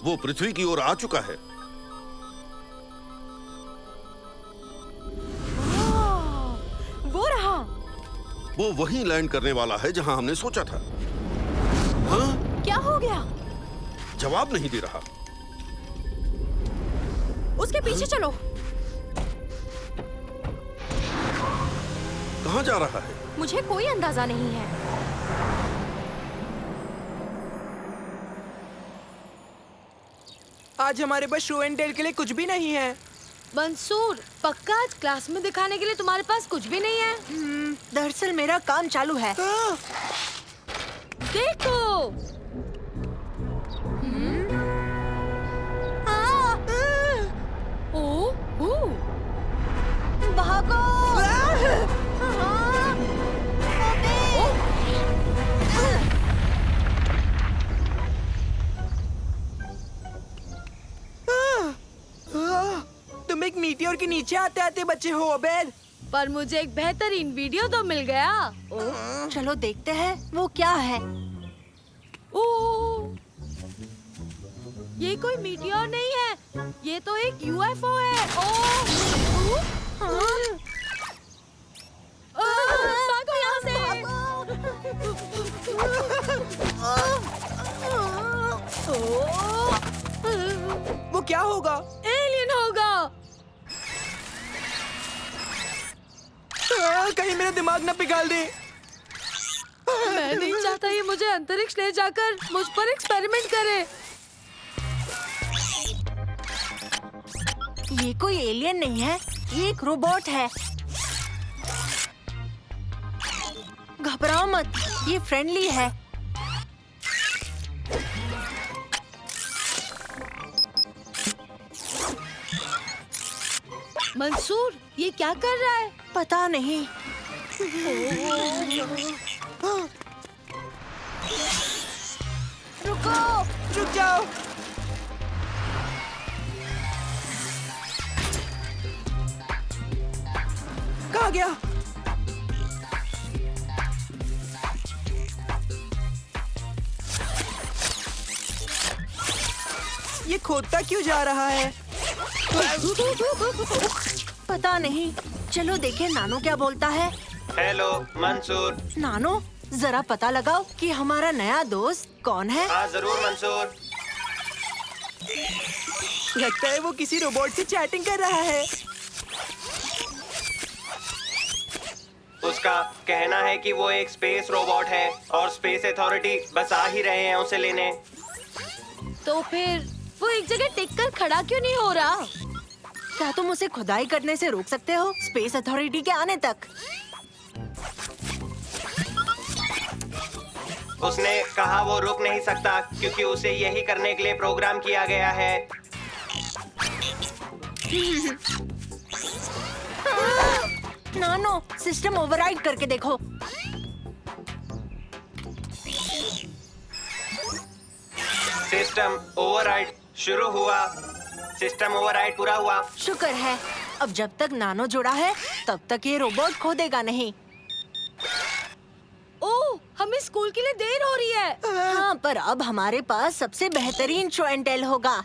वो पृथ्वी की ओर आ चुका है। वो रहा। वो वहीं लैंड करने वाला है जहां हमने सोचा था। हाँ? क्या हो गया? जवाब नहीं दे रहा। उसके पीछे चलो। कहां जा रहा है? मुझे कोई अंदाजा नहीं है। आज हमारे पास शो एंड टेल के लिए कुछ भी नहीं है। मंसूर, पक्का आज क्लास में दिखाने के लिए तुम्हारे पास कुछ भी नहीं है? दरअसल मेरा काम चालू है। देखो। भागो! तुम एक मीटियोर के नीचे आते आते बचे हो अबेद। पर मुझे एक बेहतरीन वीडियो तो मिल गया। चलो देखते हैं वो क्या है। ओह, ये कोई मीटियोर नहीं है, ये तो एक यूएफओ है। भागो यहाँ से। वो क्या होगा? एलियन होगा। कहीं मेरा दिमाग न पिघाल दे। मैं नहीं चाहता ये मुझे अंतरिक्ष ले जाकर मुझ पर एक्सपेरिमेंट करे। ये कोई एलियन नहीं है, ये एक रोबोट है। घबराओ मत, ये फ्रेंडली है। मंसूर, ये क्या कर रहा है? पता नहीं। रुको, रुक जाओ। कहाँ गया? ये खोदता क्यों जा रहा है? पता नहीं। चलो देखें नानो क्या बोलता है। हेलो मंसूर। नानो, जरा पता लगाओ कि हमारा नया दोस्त कौन है। हाँ जरूर मंसूर। लगता है वो किसी रोबोट से चैटिंग कर रहा है। उसका कहना है कि वो एक स्पेस रोबोट है और स्पेस अथॉरिटी बस आ ही रहे हैं उसे लेने। तो फिर वो एक जगह टिक कर खड़ा क्यों नहीं हो रहा? क्या तुम उसे खुदाई करने से रोक सकते हो स्पेस अथॉरिटी के आने तक? उसने कहा वो रुक नहीं सकता क्योंकि उसे यही करने के लिए प्रोग्राम किया गया है। नानो, सिस्टम ओवरराइड करके देखो। सिस्टम ओवरराइड शुरू हुआ। सिस्टम ओवरराइड पूरा हुआ। शुक्र है, अब जब तक नानो जुड़ा है तब तक ये रोबोट खोदेगा नहीं। ओह, हमें स्कूल के लिए देर हो रही है। हाँ, पर अब हमारे पास सबसे बेहतरीन शो एंड टेल होगा।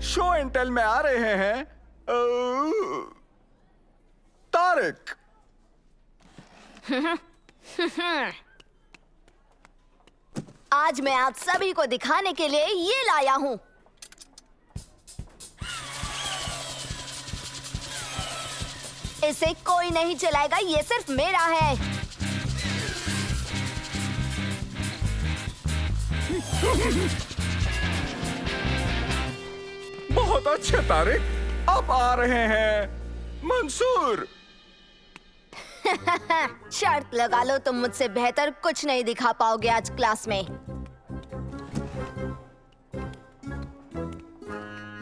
शो एंड टेल में आ रहे हैं तारिक। आज मैं आप सभी को दिखाने के लिए ये लाया हूँ। इसे कोई नहीं चलाएगा, ये सिर्फ मेरा है। बहुत अच्छे तारिक, अब आ रहे हैं मंसूर। शर्त लगा लो, तुम मुझसे बेहतर कुछ नहीं दिखा पाओगे आज क्लास में।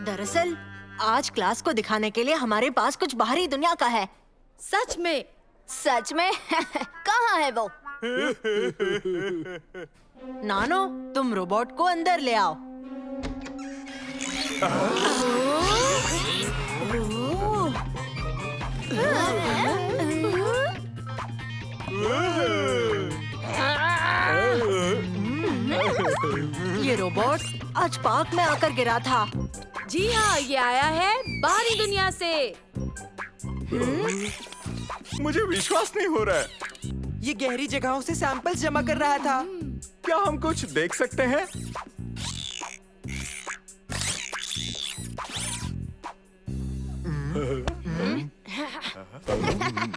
दरअसल आज क्लास को दिखाने के लिए हमारे पास कुछ बाहरी दुनिया का है। सच में? सच में? कहाँ है वो? नानो, तुम रोबोट को अंदर ले आओ। ये रोबोट आज पार्क में आकर गिरा था। जी हाँ, ये आया है बाहरी दुनिया से। मुझे विश्वास नहीं हो रहा है। ये गहरी जगहों से सैंपल्स जमा कर रहा था। क्या हम कुछ देख सकते हैं?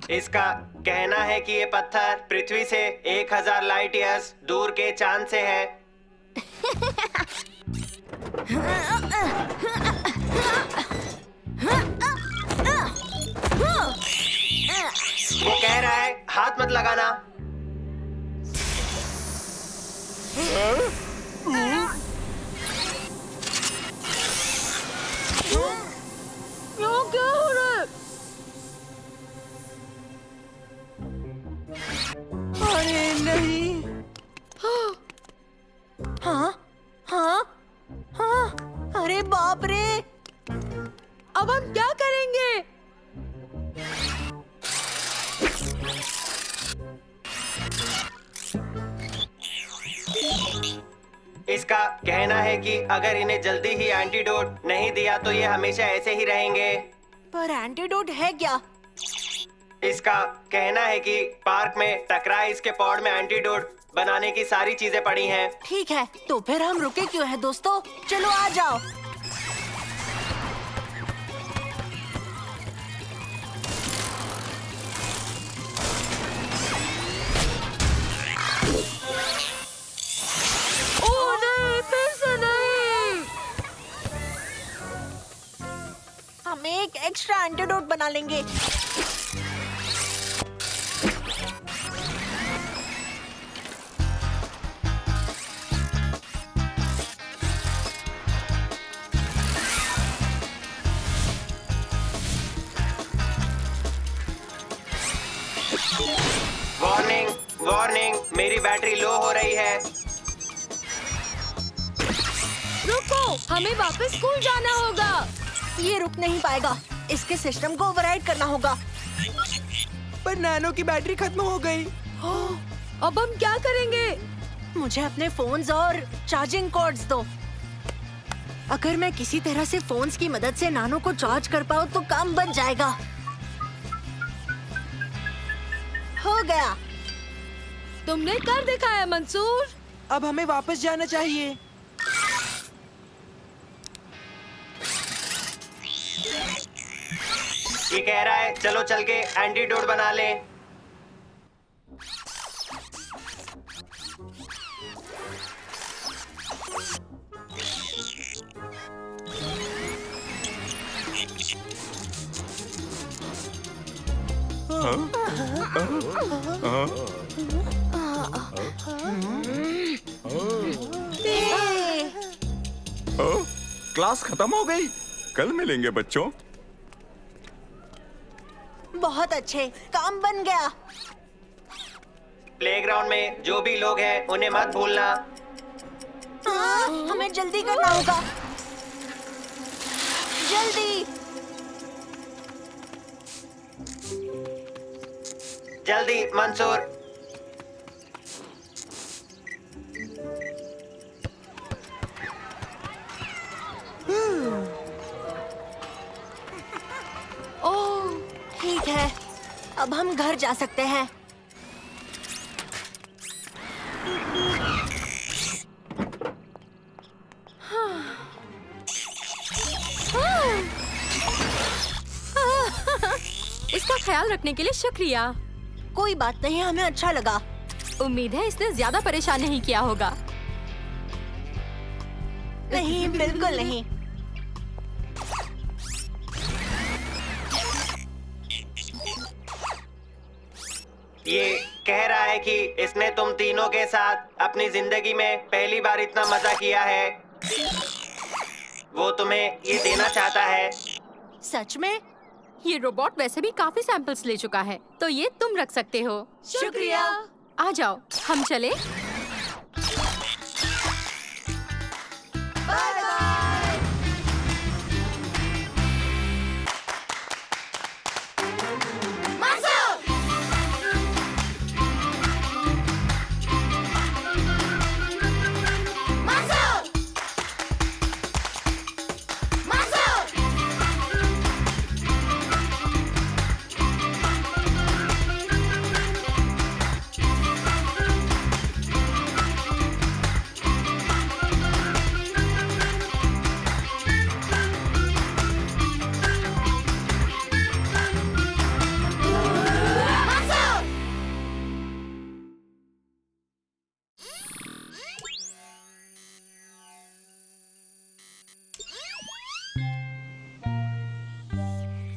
इसका कहना है कि ये पत्थर पृथ्वी से 1000 लाइट ईयर्स दूर के चांद से है। वो कह रहा है हाथ मत लगाना। क्या हो रहा है? अरे नहीं। हाँ हाँ हाँ, अरे बाप रे। अब हम क्या करेंगे? इसका कहना है कि अगर इन्हें जल्दी ही एंटीडोट नहीं दिया तो ये हमेशा ऐसे ही रहेंगे। पर एंटीडोट है क्या? इसका कहना है कि पार्क में टकराए इसके पॉड में एंटीडोट बनाने की सारी चीजें पड़ी हैं। ठीक है, तो फिर हम रुके क्यों हैं दोस्तों? चलो आ जाओ। ओह नहीं, फिर से नहीं। हम एक एक्स्ट्रा एंटीडोट बना लेंगे। वार्निंग वार्निंग, मेरी बैटरी लो हो रही है। रुको, हमें वापस स्कूल जाना होगा। ये रुक नहीं पाएगा, इसके सिस्टम को ओवरराइड करना होगा। पर नैनो की बैटरी खत्म हो गई। अब हम क्या करेंगे? मुझे अपने फोन्स और चार्जिंग कॉर्ड्स दो। अगर मैं किसी तरह से फोन्स की मदद से नानो को चार्ज कर पाऊँ तो काम बन जाएगा। हो गया। तुमने कर दिखाया मंसूर। अब हमें वापस जाना चाहिए। ये कह रहा है चलो चल के एंटीडोट बना लें। क्लास खत्म हो गई। कल मिलेंगे बच्चों। बहुत अच्छे, काम बन गया। प्लेग्राउंड में जो भी लोग हैं उन्हें मत भूलना। हाँ, हमें जल्दी करना होगा। जल्दी। जल्दी मंसूर। ओह, ठीक है, अब हम घर जा सकते हैं। इसका ख्याल रखने के लिए शुक्रिया। कोई बात नहीं, हमें अच्छा लगा। उम्मीद है इसने ज्यादा परेशान नहीं किया होगा। नहीं, बिल्कुल नहीं। ये कह रहा है कि इसने तुम तीनों के साथ अपनी जिंदगी में पहली बार इतना मजा किया है। वो तुम्हें ये देना चाहता है। सच में? ये रोबोट वैसे भी काफी सैंपल्स ले चुका है, तो ये तुम रख सकते हो। शुक्रिया। आ जाओ, हम चले। Bye bye.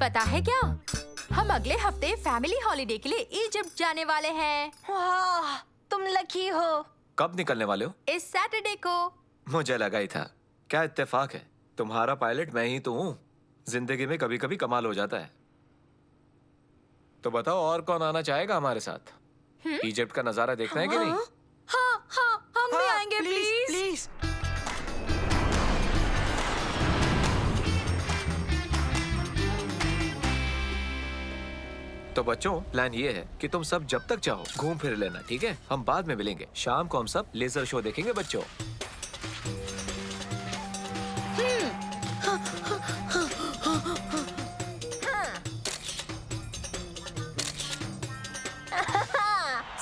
पता है क्या, हम अगले हफ्ते फैमिली हॉलिडे के लिए इजिप्ट जाने वाले हैं। वाह, तुम लकी हो। कब निकलने वाले हो? इस सैटरडे को। मुझे लगा ही था। क्या इत्तेफाक है, तुम्हारा पायलट मैं ही तो हूँ। जिंदगी में कभी कभी कमाल हो जाता है। तो बताओ और कौन आना चाहेगा हमारे साथ? इजिप्ट का नजारा देखना है कि नहीं? हाँ हाँ, हम भी आएंगे प्लीज। प्लीज। तो बच्चों, प्लान ये है कि तुम सब जब तक चाहो घूम फिर लेना, ठीक है? हम बाद में मिलेंगे। शाम को हम सब लेजर शो देखेंगे बच्चों।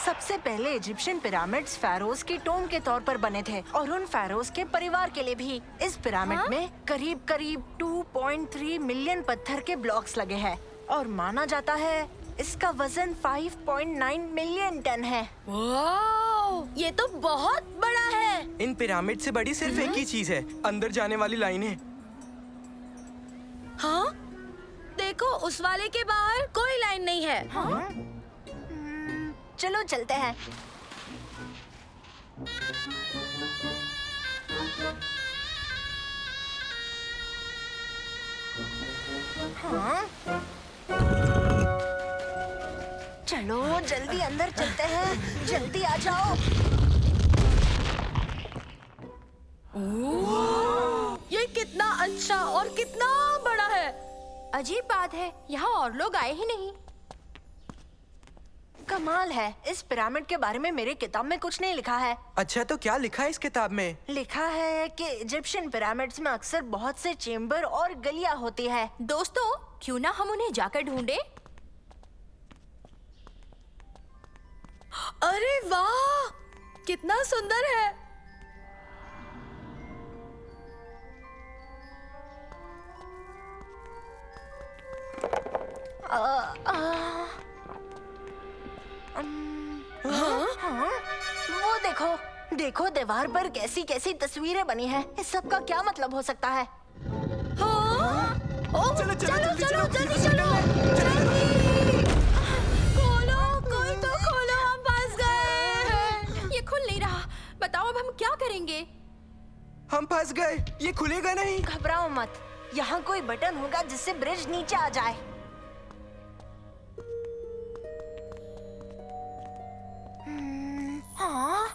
सबसे पहले इजिप्शियन पिरामिड्स pharaohs की टोम के तौर पर बने थे और उन pharaohs के परिवार के लिए भी। इस पिरामिड में करीब करीब 2.3 मिलियन पत्थर के ब्लॉक्स लगे हैं और माना जाता है इसका वजन 5.9 मिलियन टन है। वाओ, ये तो बहुत बड़ा है। इन पिरामिड से बड़ी सिर्फ एक ही चीज है, अंदर जाने वाली लाइनें। हाँ, देखो उस वाले के बाहर कोई लाइन नहीं है। हाँ? चलो चलते हैं। हाँ? चलो जल्दी अंदर चलते हैं, जल्दी आ जाओ। ये कितना अच्छा और कितना बड़ा है। अजीब बात है, यहाँ और लोग आए ही नहीं। कमाल है, इस पिरामिड के बारे में मेरी किताब में कुछ नहीं लिखा है। अच्छा, तो क्या लिखा है इस किताब में? लिखा है कि इजिप्शियन पिरामिड्स में अक्सर बहुत से चेम्बर और गलियां होती है। दोस्तों, क्यों ना हम उन्हें जाकर ढूंढे? अरे वाह, कितना सुंदर है। हाँ? वो देखो, देखो दीवार पर कैसी कैसी तस्वीरें बनी हैं। इस सब का क्या मतलब हो सकता है? हाँ? ओ, चलो, चलो, चलो, जल्दी जल्दी चलो। जल्दी। खोलो, कोई तो खोलो, हम फंस गए। ये खुल नहीं रहा। बताओ अब हम क्या करेंगे? हम फंस गए, ये खुलेगा नहीं। घबराओ मत, यहाँ कोई बटन होगा जिससे ब्रिज नीचे आ जाए। हाँ?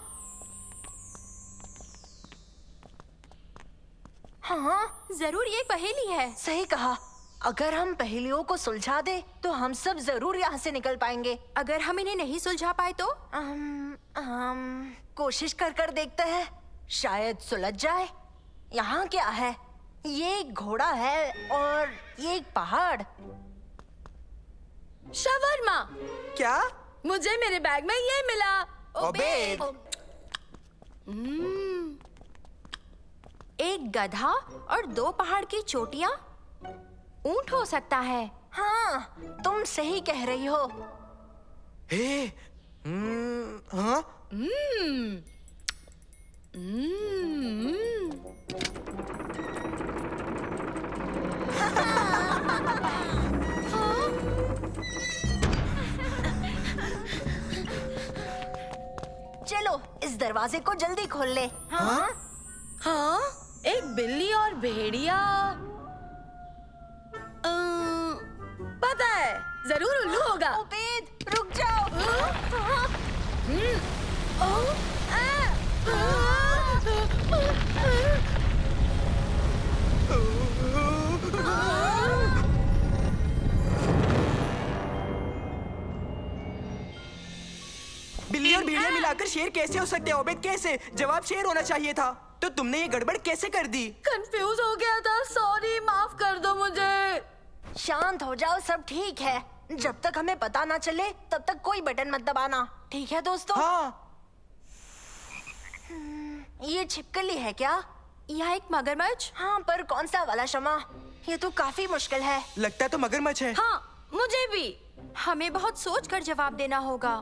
हाँ? जरूर ये पहेली है। सही कहा। अगर हम पहेलियों को सुलझा दे तो हम सब जरूर यहाँ से निकल पाएंगे। अगर हम इन्हें नहीं सुलझा पाए तो? कोशिश कर कर देखते हैं, शायद सुलझ जाए। यहाँ क्या है? ये एक घोड़ा है और ये एक पहाड़। शवरमा। क्या? मुझे मेरे बैग में ये मिला। ओबेद। एक गधा और 2 पहाड़ की चोटियां? ऊंट हो सकता है। हाँ, तुम सही कह रही हो। हे, हाँ? चलो इस दरवाजे को जल्दी खोल ले। हाँ? हाँ, एक बिल्ली और भेड़िया। पता है, जरूर उल्लू होगा। ओबेद, रुक जाओ। बिल्ली और भेड़िया मिलाकर शेर कैसे हो सकते हैं ओबेद? कैसे? जवाब शेर होना चाहिए था। तो तुमने ये गड़बड़ कैसे कर दी? कंफ्यूज हो गया था, सॉरी, माफ कर दो मुझे। शांत हो जाओ, सब ठीक है। जब तक हमें पता ना चले तब तक कोई बटन मत दबाना, ठीक है दोस्तों? हाँ। ये छिपकली है क्या? यह एक मगरमच्छ? हाँ, पर कौन सा वाला शमा? ये तो काफी मुश्किल है। लगता है तो मगरमच्छ है। हाँ, मुझे भी। हमें बहुत सोच कर जवाब देना होगा।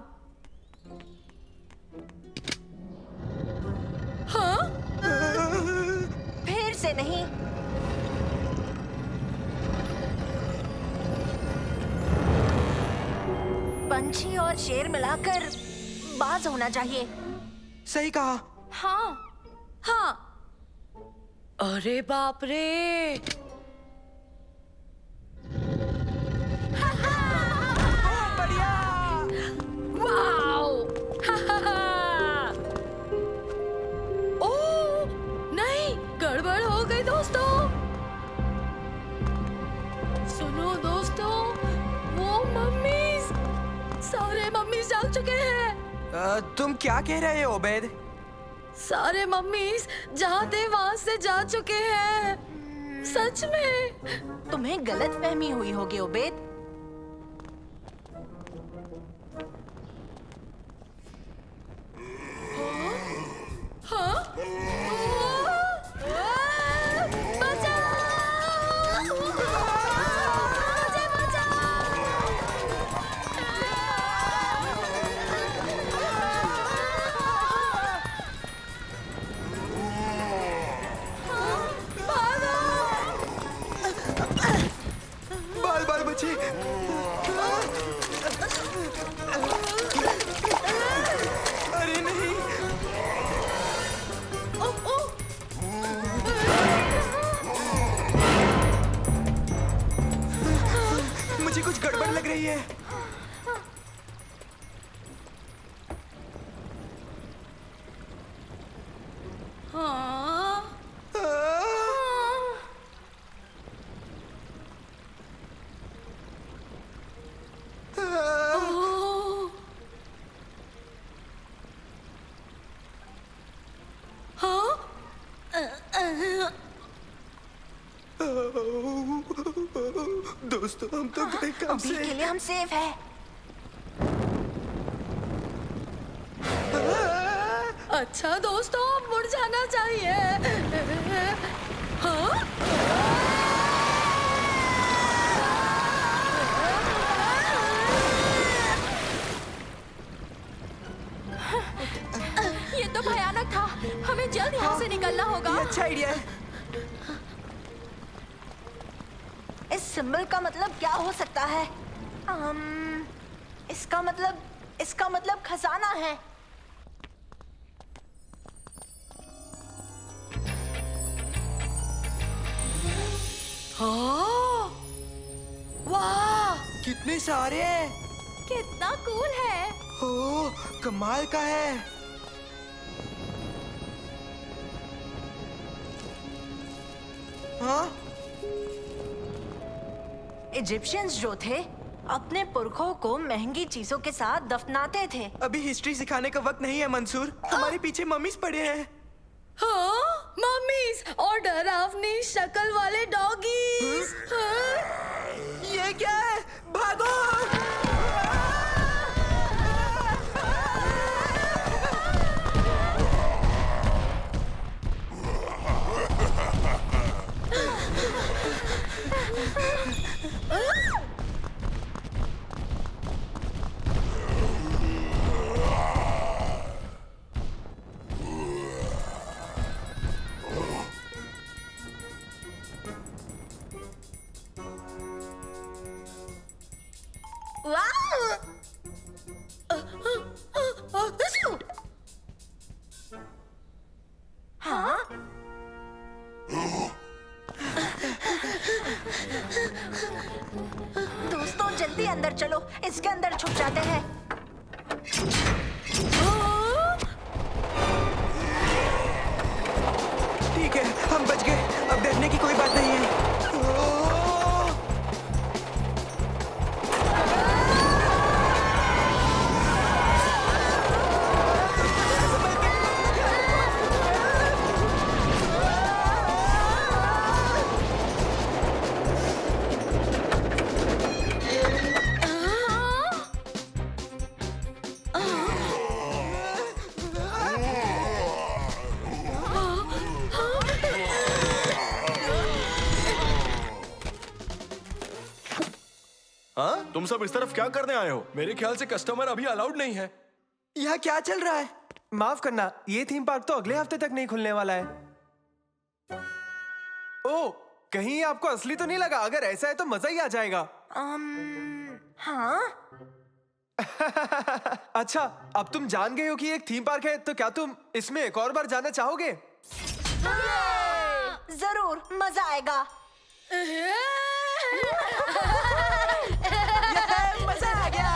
हाँ? फिर से नहीं। पंछी और शेर मिलाकर बाज होना चाहिए। सही कहा। हाँ। हाँ। अरे बाप रे। बढ़िया। वाओ। ओ नहीं, गड़बड़ हो गई दोस्तों। सुनो दोस्तों, वो मम्मीज, सारे मम्मीज जाग चुके हैं। तुम क्या कह रहे हो ओबेद? सारे मम्मीज जहाँ थे वहाँ से जा चुके हैं। सच में। तुम्हें गलत फहमी हुई होगी ओबेद। हाँ? बाल बाल बचे। अरे नहीं। मुझे कुछ गड़बड़ लग रही है। हाँ? ओह। हाँ? दोस्तों हम तो गए कब अभी से? के लिए हम सेफ है। अच्छा दोस्तों, अब मुड़ जाना चाहिए। हाँ? ये तो भयानक था। हमें जल्द यहाँ से निकलना होगा। ये अच्छा आइडिया है। इस सिंबल का मतलब क्या हो सकता है? इसका मतलब खजाना है। हाँ? वाह! कितने सारे हैं। कितना कूल है। ओ, कमाल का है। हाँ? इजिप्शियंस जो थे अपने पुरखों को महंगी चीजों के साथ दफनाते थे। अभी हिस्ट्री सिखाने का वक्त नहीं है मंसूर। हमारे पीछे मम्मीज पड़े हैं। हाँ? मम्मीज और डरावनी शक्ल वाले डॉगीज। हाँ? ये क्या है? भागो! हाँ? दोस्तों जल्दी अंदर चलो, इसके अंदर छुप जाते हैं। ठीक है, हम बच गए। अब डरने की कोई बात नहीं है। हाँ? तुम सब इस तरफ क्या करने आए हो? मेरे ख्याल से कस्टमर अभी अलाउड नहीं है। यहाँ क्या चल रहा है? माफ करना, ये थीम पार्क तो अगले हफ्ते तक नहीं खुलने वाला है। ओह, कहीं आपको असली तो नहीं लगा? अगर ऐसा है तो मजा ही आ जाएगा। हाँ? अच्छा, अब तुम जान गए हो कि एक थीम पार्क है, तो क्या तुम इसमें एक और बार जाना चाहोगे? जरूर, मजा आएगा। मजा आ गया।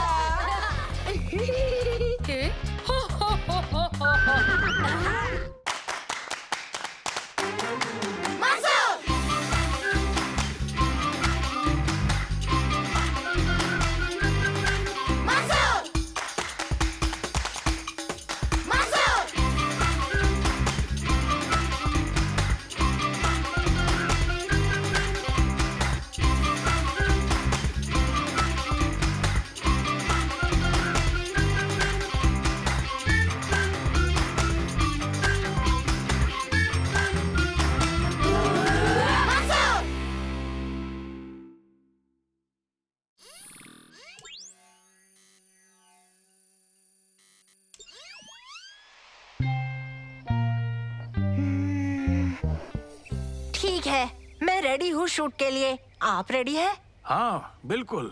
ठीक है, मैं रेडी हूँ शूट के लिए। आप रेडी है? हाँ बिल्कुल।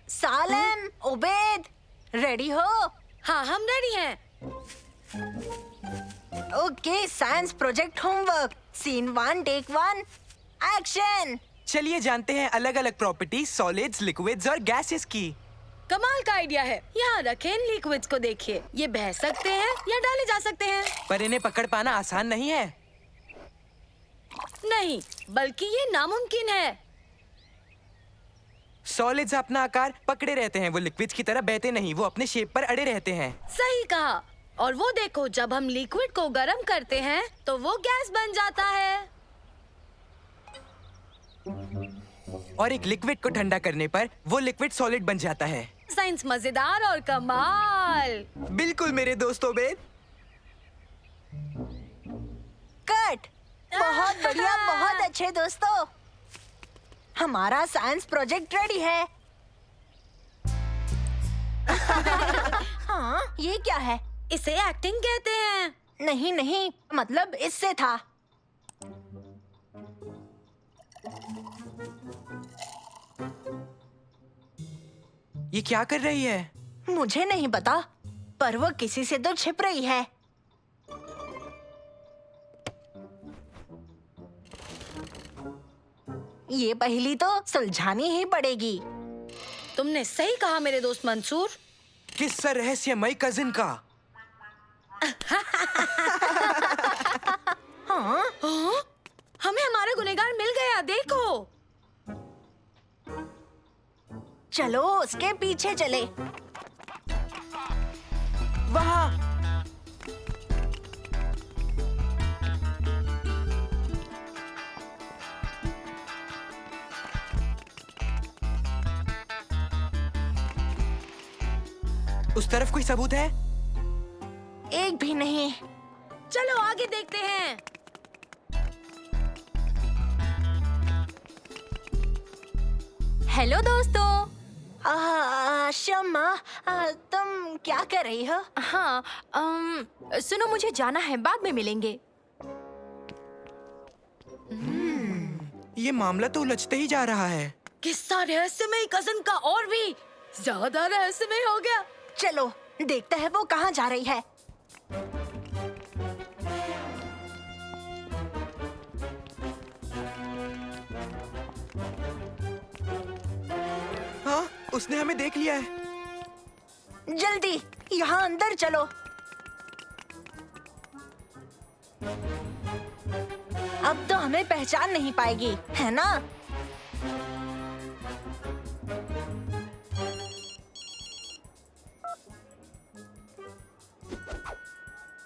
सालेम, उबैद, रेडी हो? हाँ, हम रेडी हैं। Okay, science project homework, scene 1 take 1, action. चलिए जानते हैं अलग अलग प्रॉपर्टीज सॉलिड्स, लिक्विड्स और गैसेस की। कमाल का आइडिया है। यहाँ रखे इन लिक्विड्स को देखिए। ये बह सकते हैं या डाले जा सकते हैं। पर इन्हें पकड़ पाना आसान नहीं है। नहीं, बल्कि ये नामुमकिन है। सॉलिड्स अपना आकार पकड़े रहते हैं, वो लिक्विड्स की तरह बहते नहीं, वो अपने शेप पर अड़े रहते हैं। सही कहा। और वो देखो, जब हम लिक्विड को गर्म करते हैं तो वो गैस बन जाता है। और एक लिक्विड को ठंडा करने पर वो लिक्विड सॉलिड बन जाता है। साइंस मजेदार और कमाल। बिल्कुल मेरे दोस्तों बेद। कट। बहुत बढ़िया, बहुत अच्छे दोस्तों। हमारा साइंस प्रोजेक्ट रेडी है। हाँ, ये क्या है? इसे एक्टिंग कहते हैं। नहीं नहीं, मतलब इससे था। ये क्या कर रही है? मुझे नहीं पता, पर वो किसी से तो छिप रही है। ये पहेली तो सुलझानी ही पड़ेगी। तुमने सही कहा मेरे दोस्त मंसूर। किस्सा रहस्यमय कजिन का। हाँ? हमें हमारा गुनहगार मिल गया, देखो। चलो उसके पीछे चले। वहाँ। उस तरफ कोई सबूत है? एक भी नहीं। चलो आगे देखते हैं। हेलो दोस्तों। शम्मा, तुम क्या कर रही हो? हाँ, सुनो, मुझे जाना है, बाद में मिलेंगे। ये मामला तो उलझते ही जा रहा है। किस्सा रहस्यमय कजिन का और भी ज्यादा रहस्यमय हो गया। चलो देखते हैं वो कहाँ जा रही है। हाँ, उसने हमें देख लिया है। जल्दी यहाँ अंदर चलो। अब तो हमें पहचान नहीं पाएगी, है ना?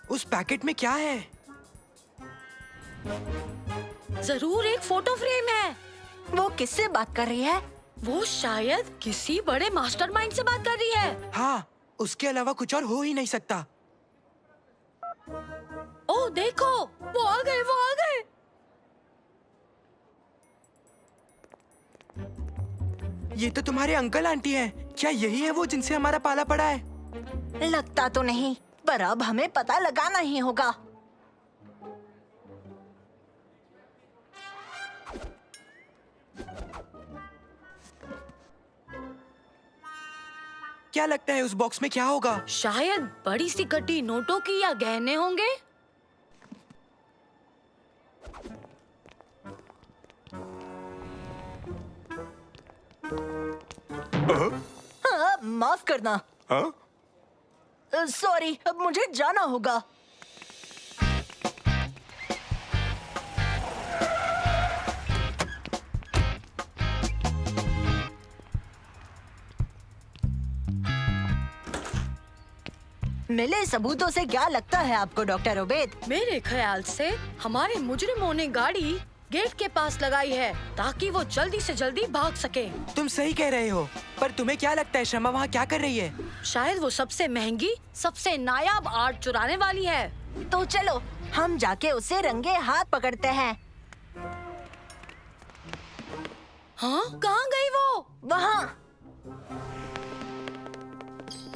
उस पैकेट में क्या है? जरूर एक फोटो फ्रेम है। वो किससे बात कर रही है? वो शायद किसी बड़े मास्टरमाइंड से बात कर रही है। हाँ, उसके अलावा कुछ और हो ही नहीं सकता। ओह देखो, वो आ गए, वो आ गए। ये तो तुम्हारे अंकल आंटी हैं। क्या यही है वो जिनसे हमारा पाला पड़ा है? लगता तो नहीं, पर अब हमें पता लगाना ही होगा। क्या लगता है उस बॉक्स में क्या होगा? शायद बड़ी सी कटी नोटों की या गहने होंगे। हाँ, माफ करना। हाँ? सॉरी, अब मुझे जाना होगा। मिले सबूतों से क्या लगता है आपको डॉक्टर ओबेद? मेरे ख्याल से हमारे मुजरिमों ने गाड़ी गेट के पास लगाई है ताकि वो जल्दी से जल्दी भाग सके। तुम सही कह रहे हो, पर तुम्हें क्या लगता है शम्मा वहाँ क्या कर रही है? शायद वो सबसे महंगी, सबसे नायाब आर्ट चुराने वाली है। तो चलो हम जाके उसे रंगे हाथ पकड़ते हैं। हाँ, कहाँ गई वो? वहाँ।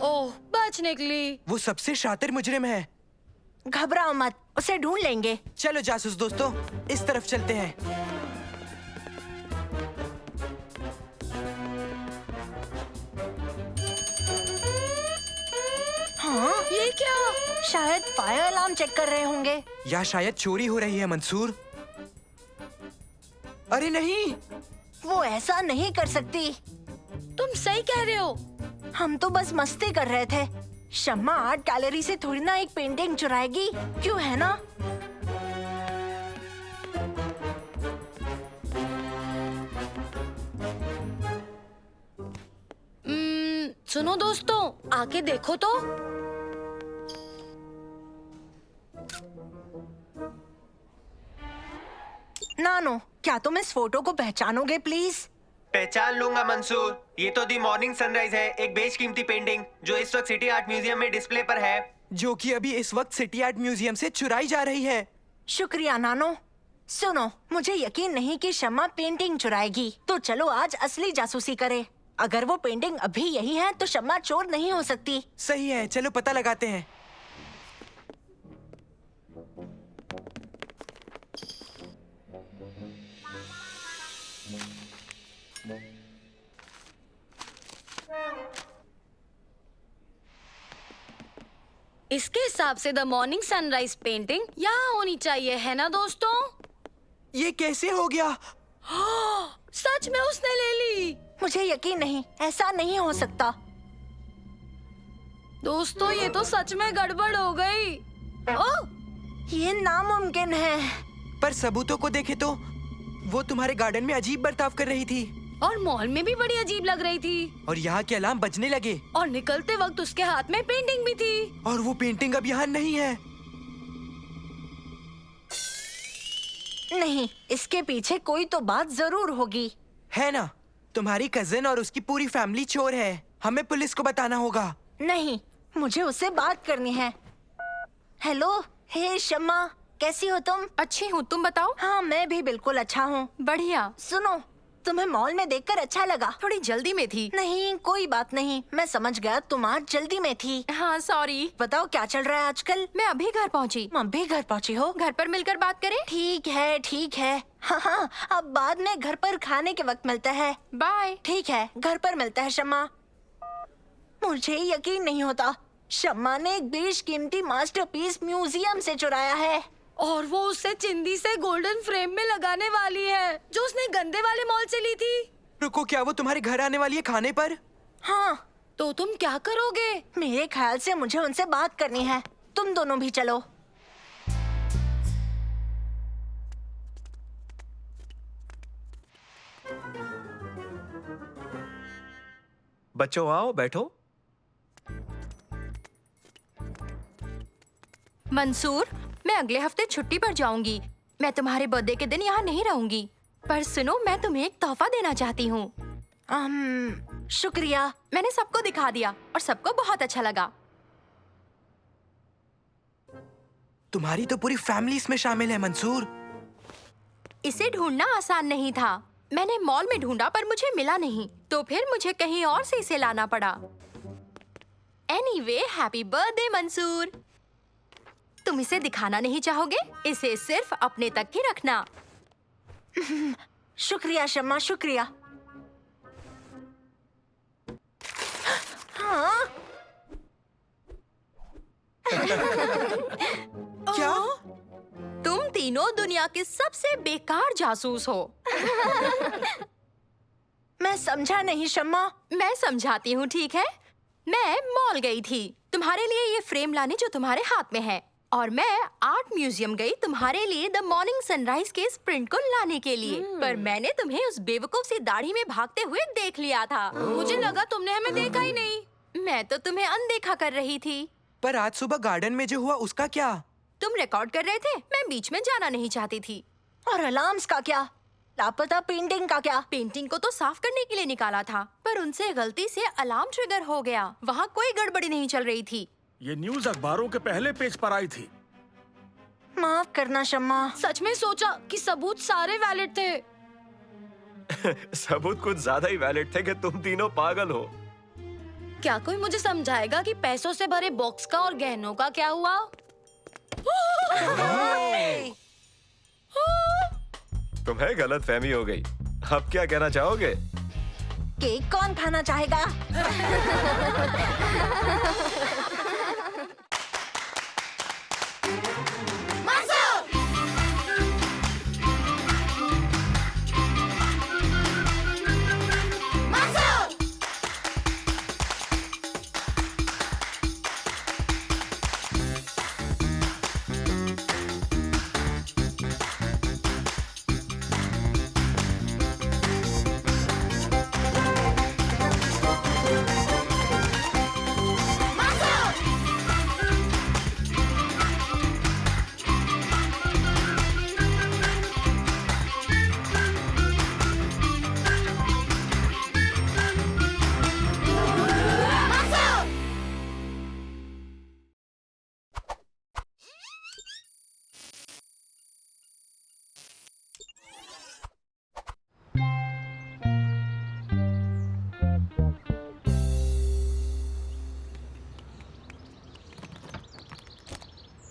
ओह, बच निकली। वो सबसे शातिर मुजरिम है। घबराओ मत, उसे ढूंढ लेंगे। चलो जासूस दोस्तों, इस तरफ चलते हैं। हाँ, ये क्या? शायद फायर अलार्म चेक कर रहे होंगे। या शायद चोरी हो रही है मंसूर। अरे नहीं, वो ऐसा नहीं कर सकती। तुम सही कह रहे हो। हम तो बस मस्ती कर रहे थे। शम्मा आर्ट गैलरी से थोड़ी ना एक पेंटिंग चुराएगी, क्यों है ना? सुनो दोस्तों, आके देखो तो। नानो, क्या तुम इस फोटो को पहचानोगे प्लीज? पहचान लूंगा मंसूर। ये तो दी मॉर्निंग सनराइज है, एक बेशकीमती पेंटिंग जो इस वक्त सिटी आर्ट म्यूजियम में डिस्प्ले पर है। जो कि अभी इस वक्त सिटी आर्ट म्यूजियम से चुराई जा रही है। शुक्रिया नानो। सुनो, मुझे यकीन नहीं कि शम्मा पेंटिंग चुराएगी, तो चलो आज असली जासूसी करें। अगर वो पेंटिंग अभी यही है तो शम्मा चोर नहीं हो सकती। सही है, चलो पता लगाते हैं। इसके हिसाब से द मॉर्निंग सनराइज पेंटिंग यहाँ होनी चाहिए, है ना दोस्तों? ये कैसे हो गया? सच में उसने ले ली। मुझे यकीन नहीं, ऐसा नहीं हो सकता। दोस्तों, ये तो सच में गड़बड़ हो गई। ओह, ये नामुमकिन है। पर सबूतों को देखे तो वो तुम्हारे गार्डन में अजीब बर्ताव कर रही थी। और मॉल में भी बड़ी अजीब लग रही थी। और यहाँ के अलार्म बजने लगे। और निकलते वक्त उसके हाथ में पेंटिंग भी थी। और वो पेंटिंग अब यहाँ नहीं है। नहीं, इसके पीछे कोई तो बात जरूर होगी। है ना? तुम्हारी कजिन और उसकी पूरी फैमिली चोर है। हमें पुलिस को बताना होगा। नहीं, मुझे उससे बात करनी है। हेलो, हे शम्मा, कैसी हो तुम? अच्छी हूँ, तुम बताओ। हाँ, मैं भी बिल्कुल अच्छा हूँ। बढ़िया। सुनो, तुम्हें मॉल में देखकर अच्छा लगा। थोड़ी जल्दी में थी। नहीं, कोई बात नहीं, मैं समझ गया तुम आज जल्दी में थी। हाँ, सॉरी। बताओ क्या चल रहा है आजकल? मैं अभी घर पहुँची। अभी घर पहुँची हो? घर पर मिलकर बात करें? ठीक है, ठीक है। हाँ, अब बाद में घर पर खाने के वक्त मिलता है। बाय। ठीक है, घर पर मिलता है शम्मा। मुझे यकीन नहीं होता, शम्मा ने एक बेशकीमती मास्टरपीस म्यूजियम से चुराया है। और वो उसे चिंदी से गोल्डन फ्रेम में लगाने वाली है, जो उसने गंदे वाले मॉल से ली थी। रुको, क्या वो तुम्हारे घर आने वाली है खाने पर? हाँ। तो तुम क्या करोगे? मेरे ख्याल से मुझे उनसे बात करनी है। तुम दोनों भी चलो। बच्चों आओ, बैठो। मंसूर, मैं अगले हफ्ते छुट्टी पर जाऊंगी। मैं तुम्हारे बर्थडे के दिन यहाँ नहीं रहूंगी। पर सुनो, मैं तुम्हें एक तोहफा देना चाहती हूँ। शुक्रिया। मैंने सबको दिखा दिया और सबको बहुत अच्छा लगा। तुम्हारी तो पूरी फैमिली इसमें शामिल है मंसूर। इसे ढूंढना आसान नहीं था। मैंने मॉल में ढूंढा पर मुझे मिला नहीं, तो फिर मुझे कहीं और से इसे लाना पड़ा। Anyway, happy birthday Mansoor. तुम इसे दिखाना नहीं चाहोगे? इसे सिर्फ अपने तक ही रखना। शुक्रिया शम्मा, शुक्रिया। हाँ, क्या? तुम तीनों दुनिया के सबसे बेकार जासूस हो। मैं समझा नहीं शम्मा। मैं समझाती हूँ, ठीक है? मैं मॉल गई थी तुम्हारे लिए ये फ्रेम लाने जो तुम्हारे हाथ में है, और मैं आर्ट म्यूजियम गई तुम्हारे लिए द मॉर्निंग सनराइज के इस प्रिंट को लाने के लिए। पर मैंने तुम्हें उस बेवकूफ सी दाढ़ी में भागते हुए देख लिया था। मुझे लगा तुमने हमें देखा ही नहीं। मैं तो तुम्हें अनदेखा कर रही थी। पर आज सुबह गार्डन में जो हुआ उसका क्या? तुम रिकॉर्ड कर रहे थे, मैं बीच में जाना नहीं चाहती थी। और अलार्म्स का क्या? लापता पेंटिंग का क्या? पेंटिंग को तो साफ करने के लिए निकाला था, पर उनसे गलती से अलार्म ट्रिगर हो गया। वहाँ कोई गड़बड़ी नहीं चल रही थी। ये न्यूज़ अखबारों के पहले पेज पर आई थी। माफ करना शम्मा। सच में सोचा कि सबूत सारे वैलिड थे। सबूत कुछ ज्यादा ही वैलिड थे कि तुम तीनों पागल हो। क्या कोई मुझे समझाएगा कि पैसों से भरे बॉक्स का और गहनों का क्या हुआ? तुम्हें गलत फहमी हो गई। अब क्या कहना चाहोगे? केक कौन खाना चाहेगा?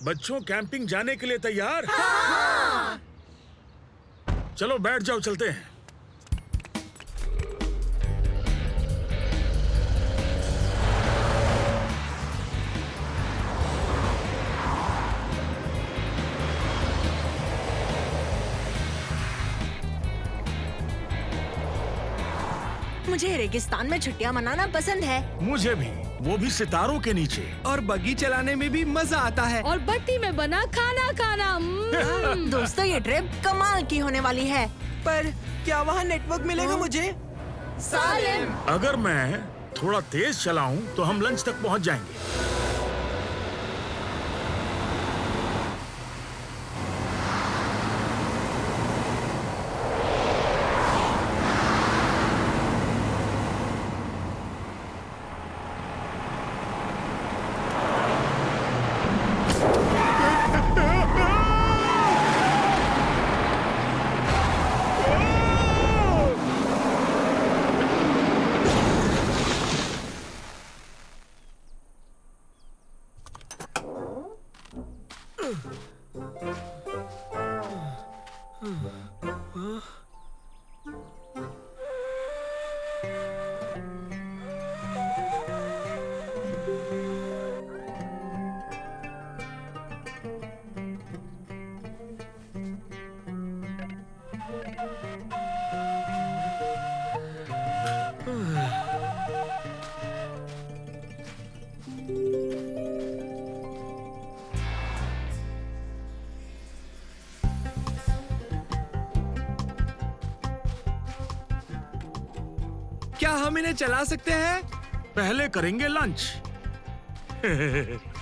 बच्चों, कैंपिंग जाने के लिए तैयार? हाँ! चलो बैठ जाओ, चलते हैं। मुझे रेगिस्तान में छुट्टियां मनाना पसंद है। मुझे भी, वो भी सितारों के नीचे। और बग्गी चलाने में भी मजा आता है। और भट्टी में बना खाना खाना। दोस्तों, ये ट्रिप कमाल की होने वाली है। पर क्या वहाँ नेटवर्क मिलेगा मुझे? सालिम, अगर मैं थोड़ा तेज चलाऊं तो हम लंच तक पहुंच जाएंगे। क्या हम इन्हें चला सकते हैं? पहले करेंगे लंच।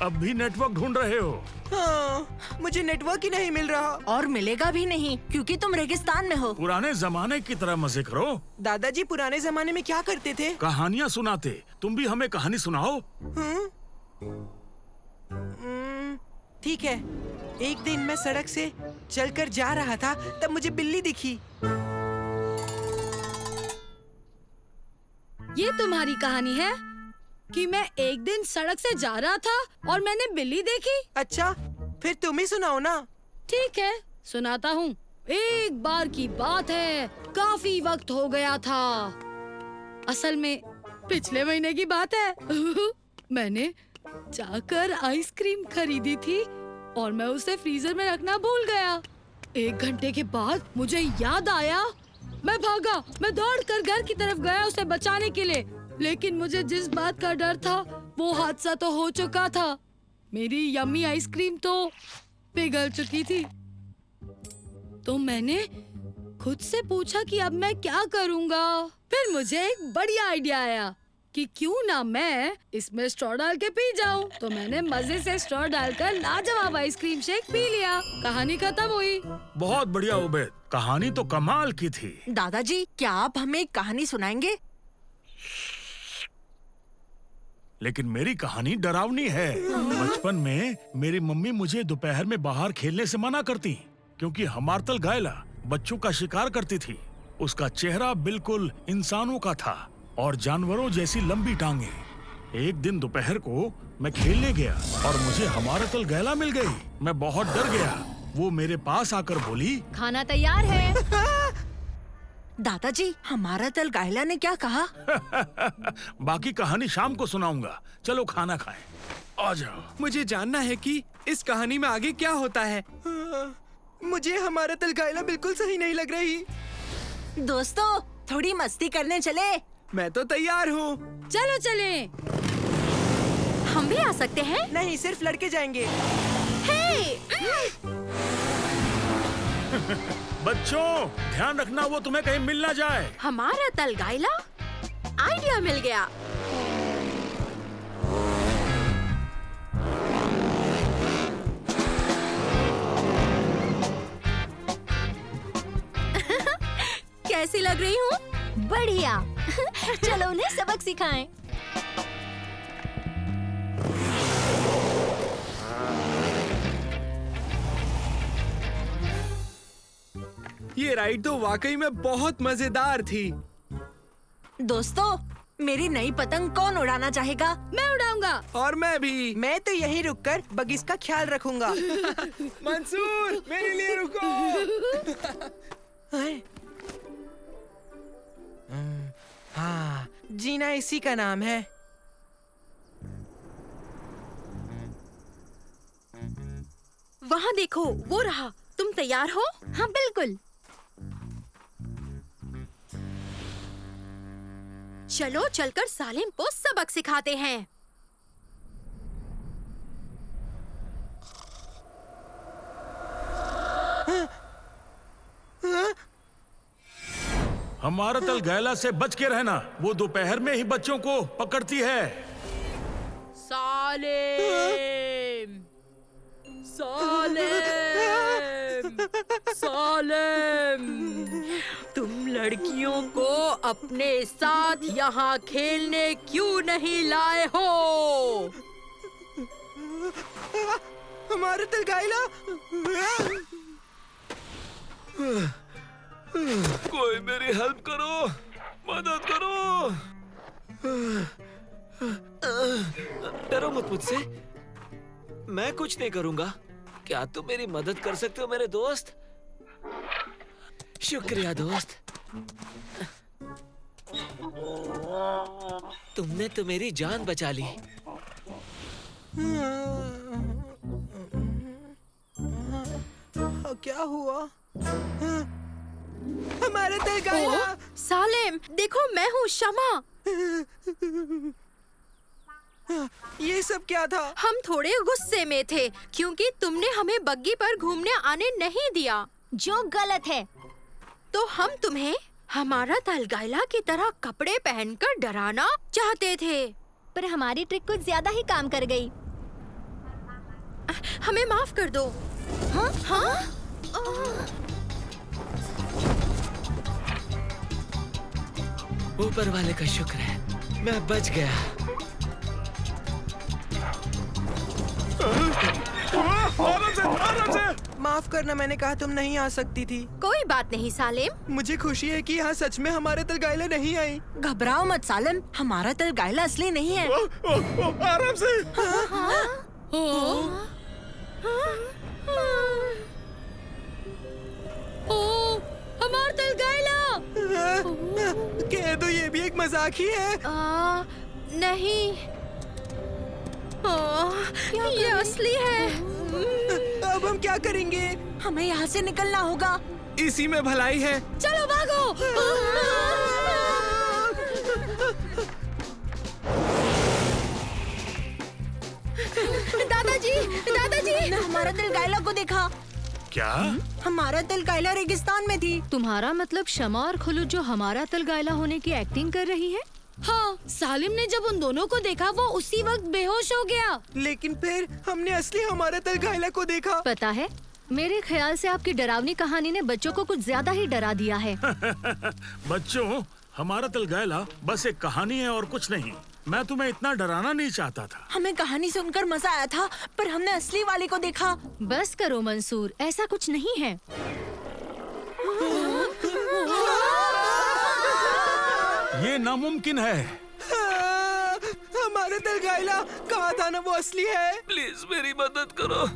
अब भी नेटवर्क ढूंढ रहे हो? हाँ, मुझे नेटवर्क ही नहीं मिल रहा। और मिलेगा भी नहीं क्योंकि तुम रेगिस्तान में हो। पुराने जमाने की तरह मजे करो। दादाजी पुराने जमाने में क्या करते थे? कहानियाँ सुनाते। तुम भी हमें कहानी सुनाओ। ठीक है। एक दिन मैं सड़क से चलकर जा रहा था, तब मुझे बिल्ली दिखी। ये तुम्हारी कहानी है कि मैं एक दिन सड़क से जा रहा था और मैंने बिल्ली देखी? अच्छा, फिर तुम ही सुनाओ ना। ठीक है, सुनाता हूँ। एक बार की बात है, काफी वक्त हो गया था। असल में पिछले महीने की बात है। मैंने जाकर आइसक्रीम खरीदी थी और मैं उसे फ्रीजर में रखना भूल गया। 1 घंटे के बाद मुझे याद आया। मैं भागा, मैं दौड़कर घर की तरफ गया उसे बचाने के लिए, लेकिन मुझे जिस बात का डर था वो हादसा तो हो चुका था। मेरी यम्मी आइसक्रीम तो पिघल चुकी थी। तो मैंने खुद से पूछा कि अब मैं क्या करूँगा। फिर मुझे एक बढ़िया आइडिया आया कि क्यों ना मैं इसमें स्ट्रॉ डाल के पी जाऊं। तो मैंने मजे से स्ट्रॉ डालकर लाजवाब आइसक्रीम शेक पी लिया। कहानी खत्म हुई। बहुत बढ़िया उबैद, कहानी तो कमाल की थी। दादाजी, क्या आप हमें एक कहानी सुनाएंगे? लेकिन मेरी कहानी डरावनी है। बचपन में मेरी मम्मी मुझे दोपहर में बाहर खेलने से मना करती, क्योंकि हमारतल गायला बच्चों का शिकार करती थी। उसका चेहरा बिल्कुल इंसानों का था और जानवरों जैसी लंबी टांगे। एक दिन दोपहर को मैं खेलने गया और मुझे हमारतल गैला मिल गई। मैं बहुत डर गया। वो मेरे पास आकर बोली, खाना तैयार है। दादाजी, हमारा तल गायला ने क्या कहा? बाकी कहानी शाम को सुनाऊंगा। चलो खाना खाएं। आ जाओ। मुझे जानना है कि इस कहानी में आगे क्या होता है। मुझे हमारा तल गायला बिल्कुल सही नहीं लग रही। दोस्तों, थोड़ी मस्ती करने चले? मैं तो तैयार हूँ। चलो चलें। हम भी आ सकते हैं? नहीं, सिर्फ लड़के जाएंगे। बच्चों, ध्यान रखना वो तुम्हें कहीं मिल ना जाए। हमारा तल गायला? आइडिया मिल गया। कैसी लग रही हूँ? बढ़िया। चलो उन्हें सबक सिखाएं। ये राइड तो वाकई में बहुत मजेदार थी। दोस्तों, मेरी नई पतंग कौन उड़ाना चाहेगा? मैं उड़ाऊंगा। और मैं भी। मैं तो यहीं रुककर बगीच का ख्याल रखूंगा। मंसूर, मेरे लिए रुको। हाँ, जीना इसी का नाम है। वहाँ देखो, वो रहा। तुम तैयार हो? हाँ बिल्कुल। चलो चलकर सालिम को सबक सिखाते हैं। हमारा तल गैला से बच के रहना। वो दोपहर में ही बच्चों को पकड़ती है। सालिम, सालिम, सालिम, तुम लड़कियों को अपने साथ यहाँ खेलने क्यों नहीं लाए हो? हमारा तल गायला। कोई मेरी हेल्प करो, मदद करो। डरो मत मुझसे, मैं कुछ नहीं करूंगा। क्या तुम मेरी मदद कर सकते हो मेरे दोस्त? शुक्रिया दोस्त। तुमने तो मेरी जान बचा ली। क्या हुआ? हमारा तल गायला। सालिम, देखो मैं हूँ शमा। ये सब क्या था? हम थोड़े गुस्से में थे क्योंकि तुमने हमें बग्गी पर घूमने आने नहीं दिया, जो गलत है। तो हम तुम्हें हमारा तल गायला की तरह कपड़े पहनकर डराना चाहते थे। पर हमारी ट्रिक कुछ ज्यादा ही काम कर गई। हमें माफ कर दो। हाँ? हाँ? ऊपर वाले का शुक्र है, मैं बच गया। आराम से। माफ करना, मैंने कहा तुम नहीं आ सकती थी। कोई बात नहीं सालिम। मुझे खुशी है कि यहाँ सच में हमारे तल गायला नहीं आई। घबराओ मत सालिम, हमारा तल गायला असली नहीं है। आराम से। हमारा तल गायला। कह दो ये भी एक मजाक ही है। नहीं। ये असली है। अब हम क्या करेंगे? हमें यहाँ से निकलना होगा। इसी में भलाई है। चलो भागो। दादाजी, दादाजी, हमारा तिलगाइला को देखा। क्या? हमारा तिलगाइला रेगिस्तान में थी। तुम्हारा मतलब शमा और खुलूद जो हमारा तिलगाइला होने की एक्टिंग कर रही है? हाँ, सालिम ने जब उन दोनों को देखा वो उसी वक्त बेहोश हो गया। लेकिन फिर हमने असली हमारा तिलगाइला को देखा। पता है, मेरे ख्याल से आपकी डरावनी कहानी ने बच्चों को कुछ ज्यादा ही डरा दिया है। बच्चों, हमारा तिलगाइला बस एक कहानी है और कुछ नहीं। मैं तुम्हें इतना डराना नहीं चाहता था। हमें कहानी सुनकर मजा आया था, पर हमने असली वाले को देखा। बस करो मंसूर, ऐसा कुछ नहीं है। ये नामुमकिन है। हमारा तिलगाइला कहा था ना वो असली है। प्लीज मेरी मदद करो।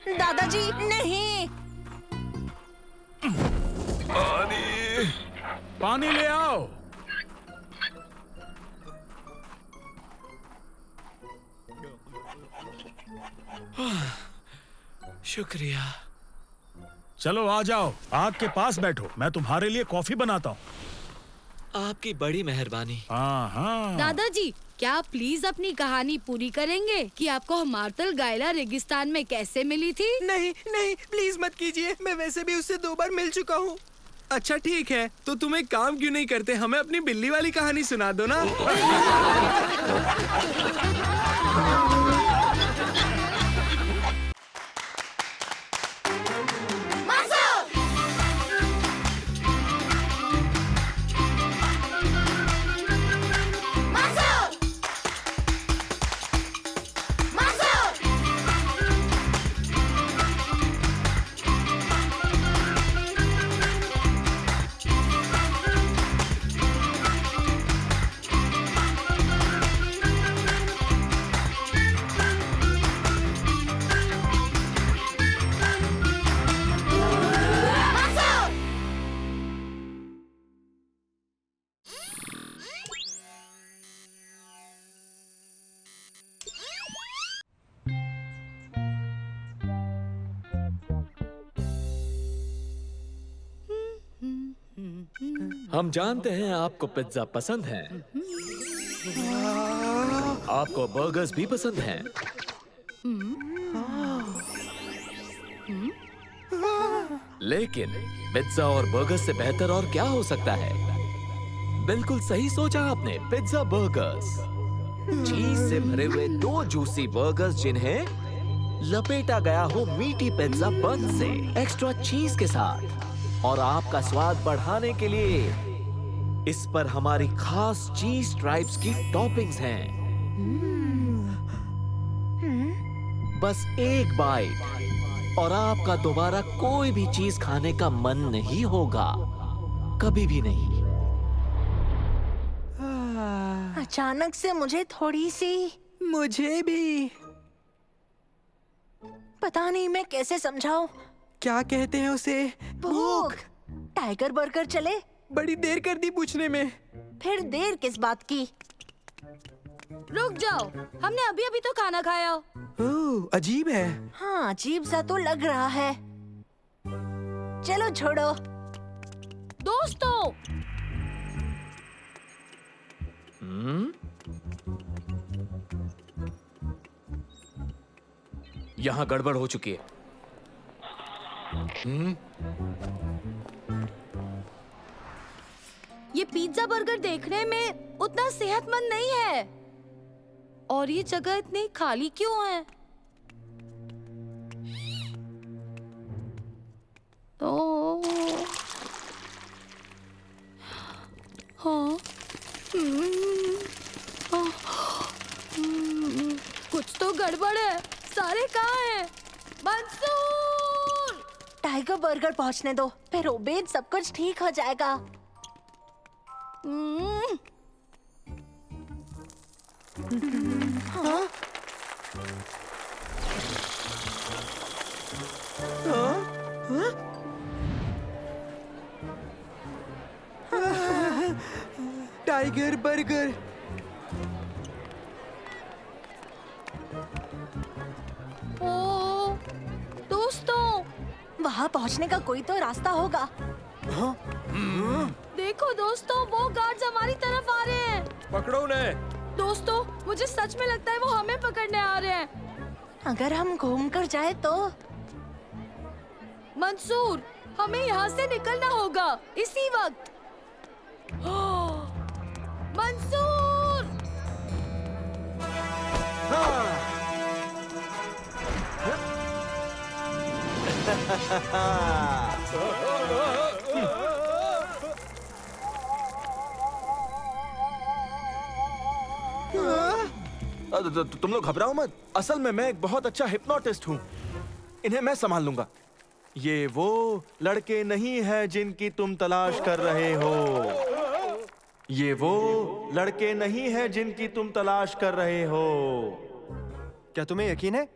दादाजी नहीं। पानी ले आओ। शुक्रिया। चलो आ जाओ, आग के पास बैठो, मैं तुम्हारे लिए कॉफी बनाता हूँ। आपकी बड़ी मेहरबानी। हाँ। दादाजी, क्या आप प्लीज अपनी कहानी पूरी करेंगे कि आपको हमारा तिलगाइला रेगिस्तान में कैसे मिली थी? नहीं नहीं, प्लीज मत कीजिए। मैं वैसे भी उससे 2 बार मिल चुका हूँ। अच्छा ठीक है, तो तुम एक काम क्यों नहीं करते, हमें अपनी बिल्ली वाली कहानी सुना दो ना। हम जानते हैं आपको पिज्जा पसंद है, आपको बर्गर्स भी पसंद हैं। लेकिन पिज्जा और बर्गर से बेहतर और क्या हो सकता है? बिल्कुल सही सोचा आपने, पिज्जा बर्गर्स। चीज से भरे हुए 2 जूसी बर्गर्स जिन्हें लपेटा गया हो मीठी पिज्जा बन से एक्स्ट्रा चीज के साथ, और आपका स्वाद बढ़ाने के लिए इस पर हमारी खास चीज स्ट्राइप्स की टॉपिंग्स हैं। बस एक बाइट और आपका दोबारा कोई भी चीज खाने का मन नहीं होगा, कभी भी नहीं। अचानक से मुझे थोड़ी सी, मुझे भी। पता नहीं मैं कैसे समझाऊं। क्या कहते हैं उसे? भूख। टाइगर बर्गर चले? बड़ी देर कर दी पूछने में। फिर देर किस बात की? रुक जाओ, हमने अभी अभी तो खाना खाया। ओह, अजीब है। हाँ, अजीब सा तो लग रहा है। चलो छोड़ो। दोस्तों, यहाँ गड़बड़ हो चुकी है। ये पिज्जा बर्गर देखने में उतना सेहतमंद नहीं है, और ये जगह इतनी खाली क्यों है? हाँ, कुछ तो गड़बड़ है। सारे कहाँ हैं? मंसूर! टाइगर बर्गर पहुंचने दो, फिर ओबेद सब कुछ ठीक हो जाएगा। हाँ? Tiger burger. ओ, दोस्तों, वहाँ पहुँचने का कोई तो रास्ता होगा। देखो दोस्तों, वो गार्ड्स हमारी तरफ आ रहे हैं। पकड़ो उन्हें। दोस्तों, मुझे सच में लगता है वो हमें पकड़ने आ रहे हैं। अगर हम घूम कर जाए तो? मंसूर, हमें यहाँ से निकलना होगा इसी वक्त। मंसूर! तुम लोग घबराओ मत। असल में मैं एक बहुत अच्छा हिप्नोटिस्ट हूँ। इन्हें मैं संभाल लूंगा। ये वो लड़के नहीं हैं जिनकी तुम तलाश कर रहे हो। ये वो लड़के नहीं हैं जिनकी तुम तलाश कर रहे हो। क्या तुम्हें यकीन है?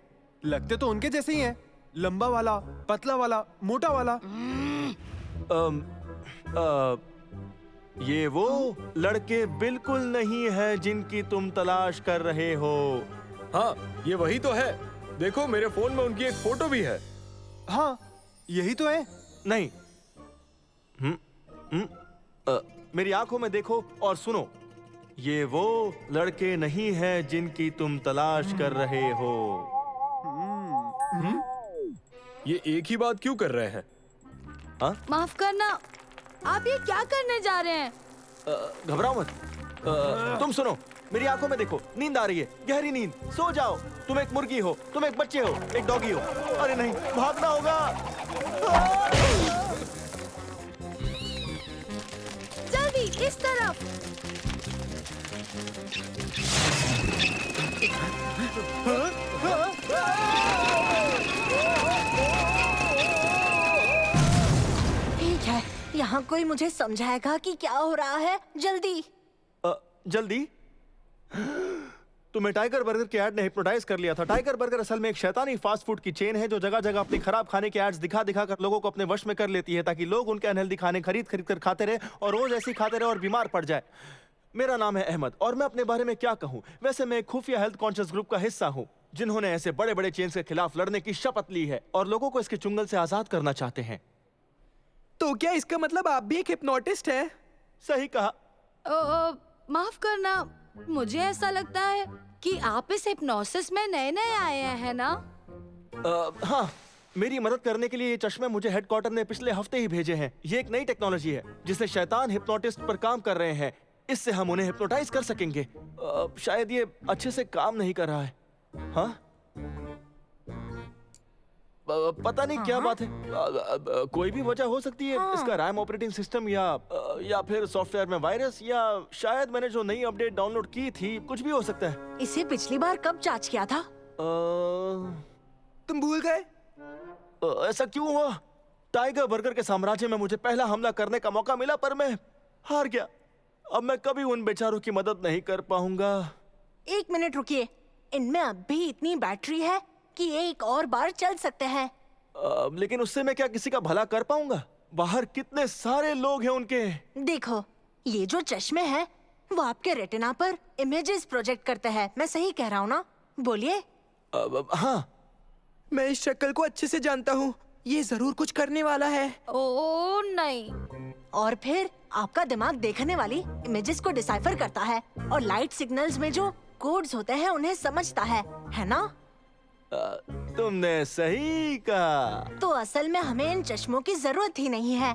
लगते तो उनके जैसे ही हैं। लंबा वाला, पतला वाला, मोटा वाला। ये वो लड़के बिल्कुल नहीं हैं जिनकी तुम तलाश कर रहे हो। हाँ, ये वही तो है। देखो, मेरे फोन में उनकी एक फोटो भी है। हाँ, यही तो है। नहीं। मेरी आंखों में देखो और सुनो। ये वो लड़के नहीं हैं जिनकी तुम तलाश कर रहे हो। ये एक ही बात क्यों कर रहे हैं? हाँ? माफ करना, आप ये क्या करने जा रहे हैं? घबराओ मत। तुम सुनो, मेरी आंखों में देखो। नींद आ रही है, गहरी नींद। सो जाओ। तुम एक मुर्गी हो, तुम एक बच्चे हो, एक डॉगी हो। अरे नहीं, भागना होगा। जल्दी इस तरफ। ठीक है, यहाँ कोई मुझे समझाएगा कि क्या हो रहा है। जल्दी। जल्दी? तुम्हें टाइगर बर्गर के ऐड ने हिप्नोटाइज कर लिया था। टाइगर बर्गर असल में एक शैतानी फास्ट फूड की चेन है जो जगह जगह अपनी खराब खाने के एड्स दिखा दिखा कर लोगों को अपने वश में कर लेती है ताकि लोग उनके अनहेल्दी खाने खरीद खरीद कर खाते रहे और रोज ऐसी खाते रहे और बीमार पड़ जाए। मेरा नाम है अहमद और मैं अपने बारे में क्या कहूँ। वैसे मैं एक खुफिया हेल्थ कॉन्शियस ग्रुप का हिस्सा हूँ जिन्होंने ऐसे बड़े बड़े चेन्स के खिलाफ लड़ने की शपथ ली है और लोगों को इसके चुंगल से आजाद करना चाहते हैं। तो क्या इसका मतलब आप भी एक हिप्नोटिस्ट है? सही कहा। माफ करना, मुझे ऐसा लगता है कि आप इस हिप्नोसिस में नए नए आए हैं ना? हाँ, मेरी मदद करने के लिए ये चश्मे मुझे हेडक्वार्टर ने पिछले हफ्ते ही भेजे हैं। ये एक नई टेक्नोलॉजी है जिसे शैतान हिप्नोटिस्ट पर काम कर रहे हैं। इससे हम उन्हें हिप्नोटाइज कर सकेंगे। शायद ये अच्छे से काम नहीं कर रहा है। हाँ? पता नहीं क्या बात है। कोई भी वजह हो सकती है। इसका रैम ऑपरेटिंग सिस्टम या फिर सॉफ्टवेयर में वायरस या शायद मैंने जो नई अपडेट डाउनलोड की थी, कुछ भी हो सकता है। इसे पिछली बार कब जांच किया था? तुम भूल गए? ऐसा क्यों हुआ? टाइगर बर्गर के साम्राज्य में मुझे पहला हमला करने का मौका मिला पर मैं हार गया। अब मैं कभी उन बेचारों की मदद नहीं कर पाऊंगा। 1 मिनट रुकिए। इनमें अब भी इतनी बैटरी है कि ये एक और बार चल सकते हैं। लेकिन उससे मैं क्या किसी का भला कर पाऊंगा? बाहर कितने सारे लोग हैं उनके। देखो, ये जो चश्मे हैं वो आपके रेटिना पर इमेजेस प्रोजेक्ट करते हैं। मैं सही कह रहा हूँ ना? बोलिए। हाँ, मैं इस शक्ल को अच्छे से जानता हूँ। ये जरूर कुछ करने वाला है। ओ नहीं। और फिर आपका दिमाग देखने वाली इमेजेस को डिसाइफर करता है और लाइट सिग्नल्स में जो कोड्स होते हैं उन्हें समझता है ना? तुमने सही कहा। तो असल में हमें इन चश्मों की जरूरत ही नहीं है।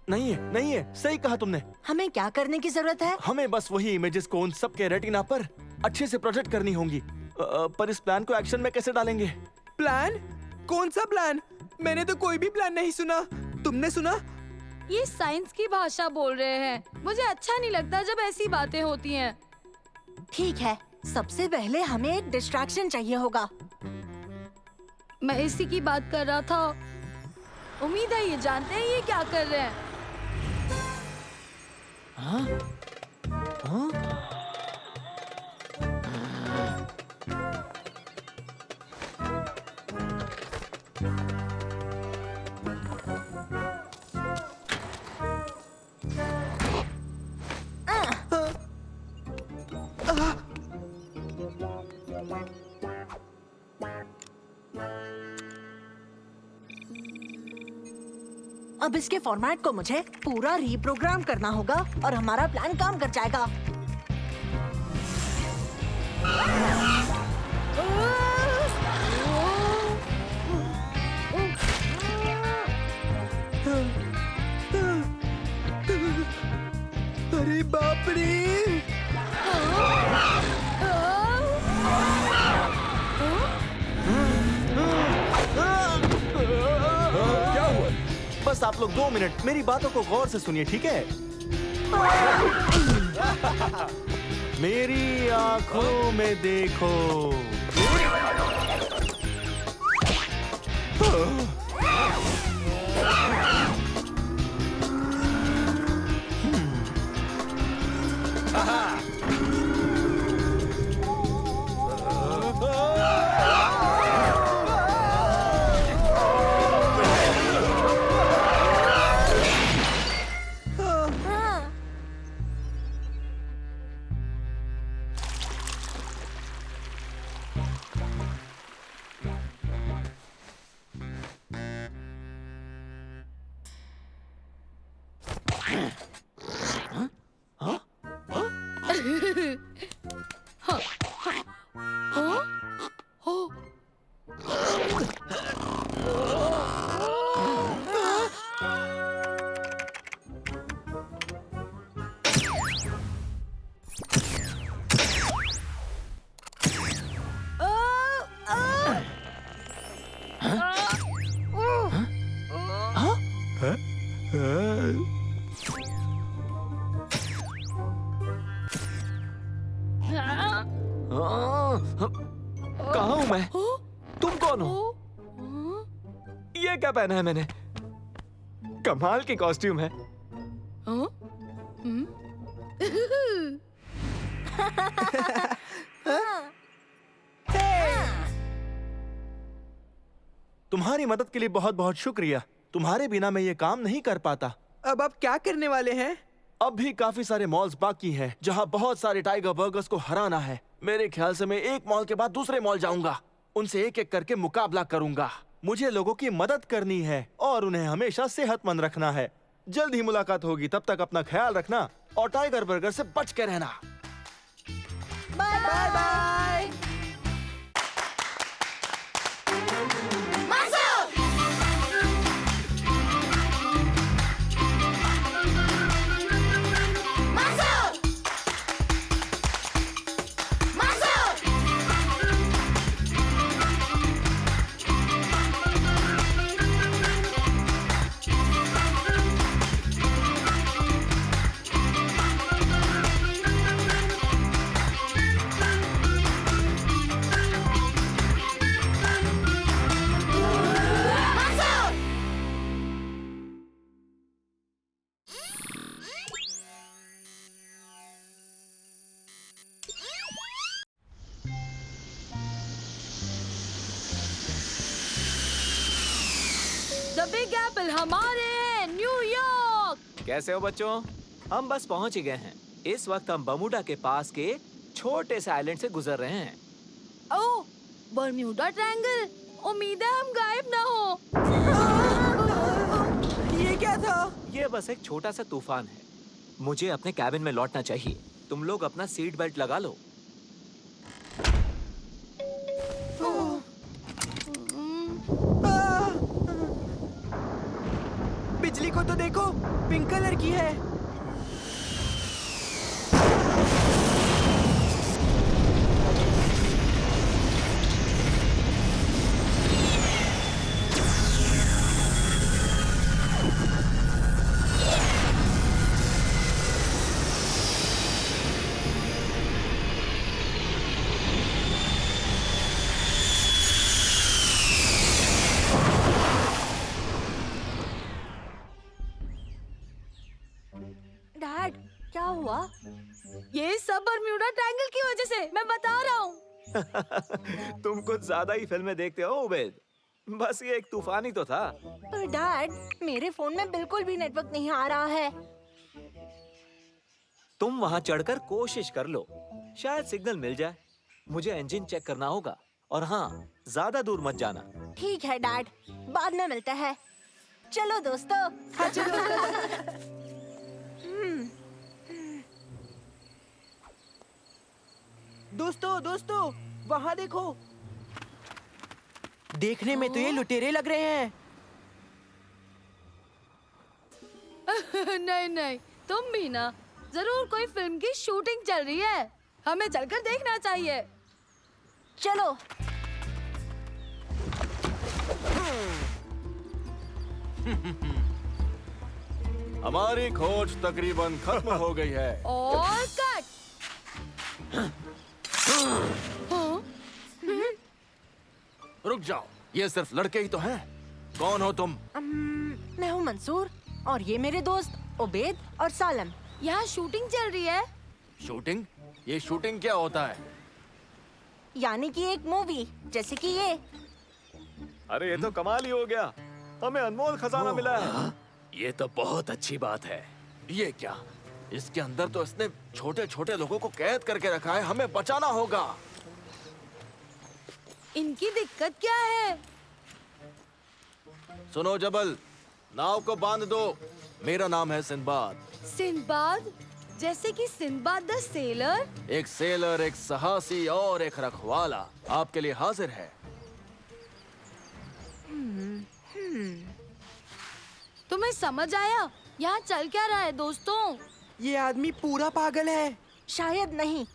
नहीं है, सही कहा तुमने। हमें क्या करने की जरूरत है? हमें बस वही इमेजेस को उन सब के रेटिना पर अच्छे से प्रोजेक्ट करनी होंगी। पर इस प्लान को एक्शन में कैसे डालेंगे? प्लान? कौन सा प्लान? मैंने तो कोई भी प्लान नहीं सुना। तुमने सुना? ये साइंस की भाषा बोल रहे हैं। मुझे अच्छा नहीं लगता जब ऐसी बातें होती हैं। ठीक है, सबसे पहले हमें एक डिस्ट्रैक्शन चाहिए होगा। मैं इसी की बात कर रहा था। उम्मीद है ये जानते हैं ये क्या कर रहे हैं। हाँ? हाँ? अब इसके फॉर्मेट को मुझे पूरा रीप्रोग्राम करना होगा और हमारा प्लान काम कर जाएगा। अरे बाप रे! क्या हुआ? बस आप लोग 2 मिनट मेरी बातों को गौर से सुनिए, ठीक है? मेरी आंखों में देखो। कहाँ हूँ मैं? तुम कौन हो? ये क्या पहना है मैंने? कमाल की कॉस्ट्यूम है। तुम्हारी मदद के लिए बहुत बहुत शुक्रिया। तुम्हारे बिना मैं ये काम नहीं कर पाता। अब आप क्या करने वाले हैं? अब भी काफी सारे मॉल्स बाकी हैं जहां बहुत सारे टाइगर बर्गर्स को हराना है। मेरे ख्याल से मैं एक मॉल के बाद दूसरे मॉल जाऊंगा, उनसे एक एक करके मुकाबला करूंगा। मुझे लोगों की मदद करनी है और उन्हें हमेशा सेहतमंद रखना है। जल्द ही मुलाकात होगी, तब तक अपना ख्याल रखना और टाइगर बर्गर से बच के रहना। Bye bye bye. The Big Apple हमारे हैं, न्यूयॉर्क। कैसे हो बच्चों? हम बस पहुंच ही गए हैं। इस वक्त हम बमुडा के पास के छोटे से आइलैंड से गुजर रहे हैं। ओह, बर्म्यूडा ट्रायंगल। उम्मीद है हम गायब ना हो। ये क्या था? ये बस एक छोटा सा तूफान है। मुझे अपने कैबिन में लौटना चाहिए। तुम लोग अपना सीट बेल्ट लगा लो। बिजली को तो देखो, पिंक कलर की है। डैड, क्या हुआ? ये सब बर्म्यूडा ट्रायंगल की वजह से, मैं बता रहा हूँ। तुम कुछ ज्यादा ही फिल्में देखते हो उबैद। बस ये एक तूफान ही तो था। पर डैड, मेरे फोन में बिल्कुल भी नेटवर्क नहीं आ रहा है। तुम वहां चढ़कर कोशिश कर लो, शायद सिग्नल मिल जाए। मुझे इंजन चेक करना होगा। और हाँ, ज्यादा दूर मत जाना। ठीक है डैड, बाद में मिलते हैं। चलो दोस्तों। हाँ चलो। दोस्तों दोस्तों वहाँ देखो। देखने में तो ये लुटेरे लग रहे हैं। नहीं नहीं, तुम भी ना, जरूर कोई फिल्म की शूटिंग चल रही है। हमें चलकर देखना चाहिए। चलो। हमारी खोज तकरीबन खत्म हो गई है। और कट। रुक जाओ, ये सिर्फ लड़के ही तो हैं। कौन हो तुम? मैं हूँ मंसूर और ये मेरे दोस्त उबैद और सालम। यहाँ शूटिंग चल रही है। शूटिंग? ये शूटिंग क्या होता है? यानी कि एक मूवी, जैसे कि ये। अरे ये तो कमाल ही हो गया, हमें अनमोल खजाना मिला है। ये तो बहुत अच्छी बात है। ये क्या? इसके अंदर तो इसने छोटे छोटे लोगों को कैद करके रखा है, हमें बचाना होगा। इनकी दिक्कत क्या है? सुनो जबल, नाव को बांध दो। मेरा नाम है सिंदबाद। सिंदबाद? जैसे कि सिंदबाद द सेलर? एक सेलर, एक साहसी और एक रखवाला आपके लिए हाजिर है। तुम्हें समझ आया यहाँ चल क्या रहा है दोस्तों? ये आदमी पूरा पागल है। शायद नहीं।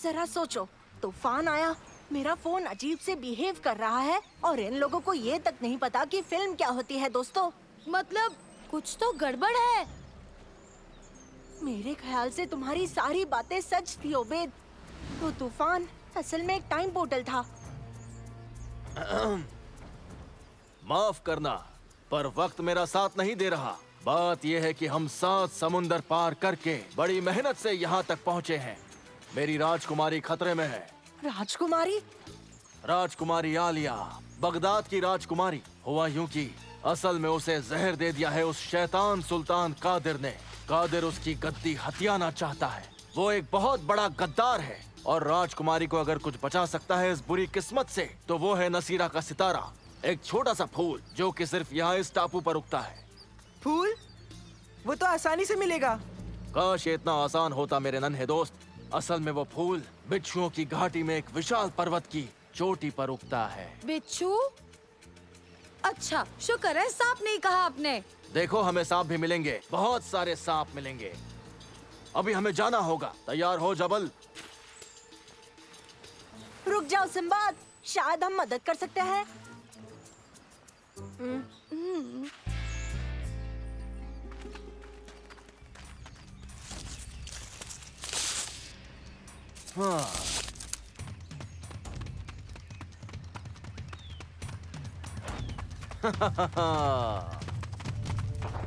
जरा सोचो, तूफान आया, मेरा फोन अजीब से बिहेव कर रहा है और इन लोगों को ये तक नहीं पता कि फिल्म क्या होती है दोस्तों। मतलब कुछ तो गड़बड़ है। मेरे ख्याल से तुम्हारी सारी बातें सच थी उबैद। वो तूफान असल में एक टाइम पोर्टल था। माफ करना, पर वक्त मेरा साथ नहीं दे रहा। बात यह है कि हम 7 समुंदर पार करके बड़ी मेहनत से यहाँ तक पहुँचे हैं। मेरी राजकुमारी खतरे में है। राजकुमारी? राजकुमारी आलिया, बगदाद की राजकुमारी। हुआ यूं कि असल में उसे जहर दे दिया है उस शैतान सुल्तान कादिर ने। कादिर उसकी गद्दी हथियाना चाहता है। वो एक बहुत बड़ा गद्दार है और राजकुमारी को अगर कुछ बचा सकता है इस बुरी किस्मत से तो वो है नसीरा का सितारा, एक छोटा सा फूल जो कि सिर्फ यहाँ इस टापू पर उगता है। फूल? वो तो आसानी से मिलेगा। काश ये इतना आसान होता मेरे नन्हे दोस्त। असल में वो फूल बिच्छुओं की घाटी में एक विशाल पर्वत की चोटी पर उगता है। बिच्छू? अच्छा, शुक्र है सांप नहीं कहा आपने। देखो, हमें सांप भी मिलेंगे, बहुत सारे सांप मिलेंगे। अभी हमें जाना होगा। तैयार हो जबल? रुक जाओ सिंबाद, शायद हम मदद कर सकते हैं। हाँ।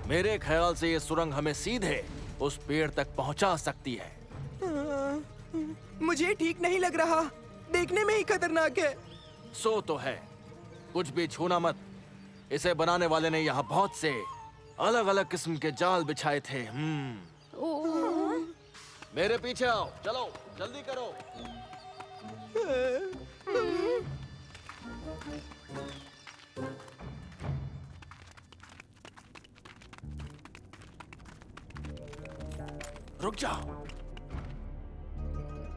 मेरे ख्याल से ये सुरंग हमें सीधे उस पेड़ तक पहुंचा सकती है। मुझे ठीक नहीं लग रहा, देखने में ही खतरनाक है। सो तो है, कुछ भी छूना मत। इसे बनाने वाले ने यहाँ बहुत से अलग अलग किस्म के जाल बिछाए थे। मेरे पीछे आओ, चलो जल्दी करो। रुक जाओ।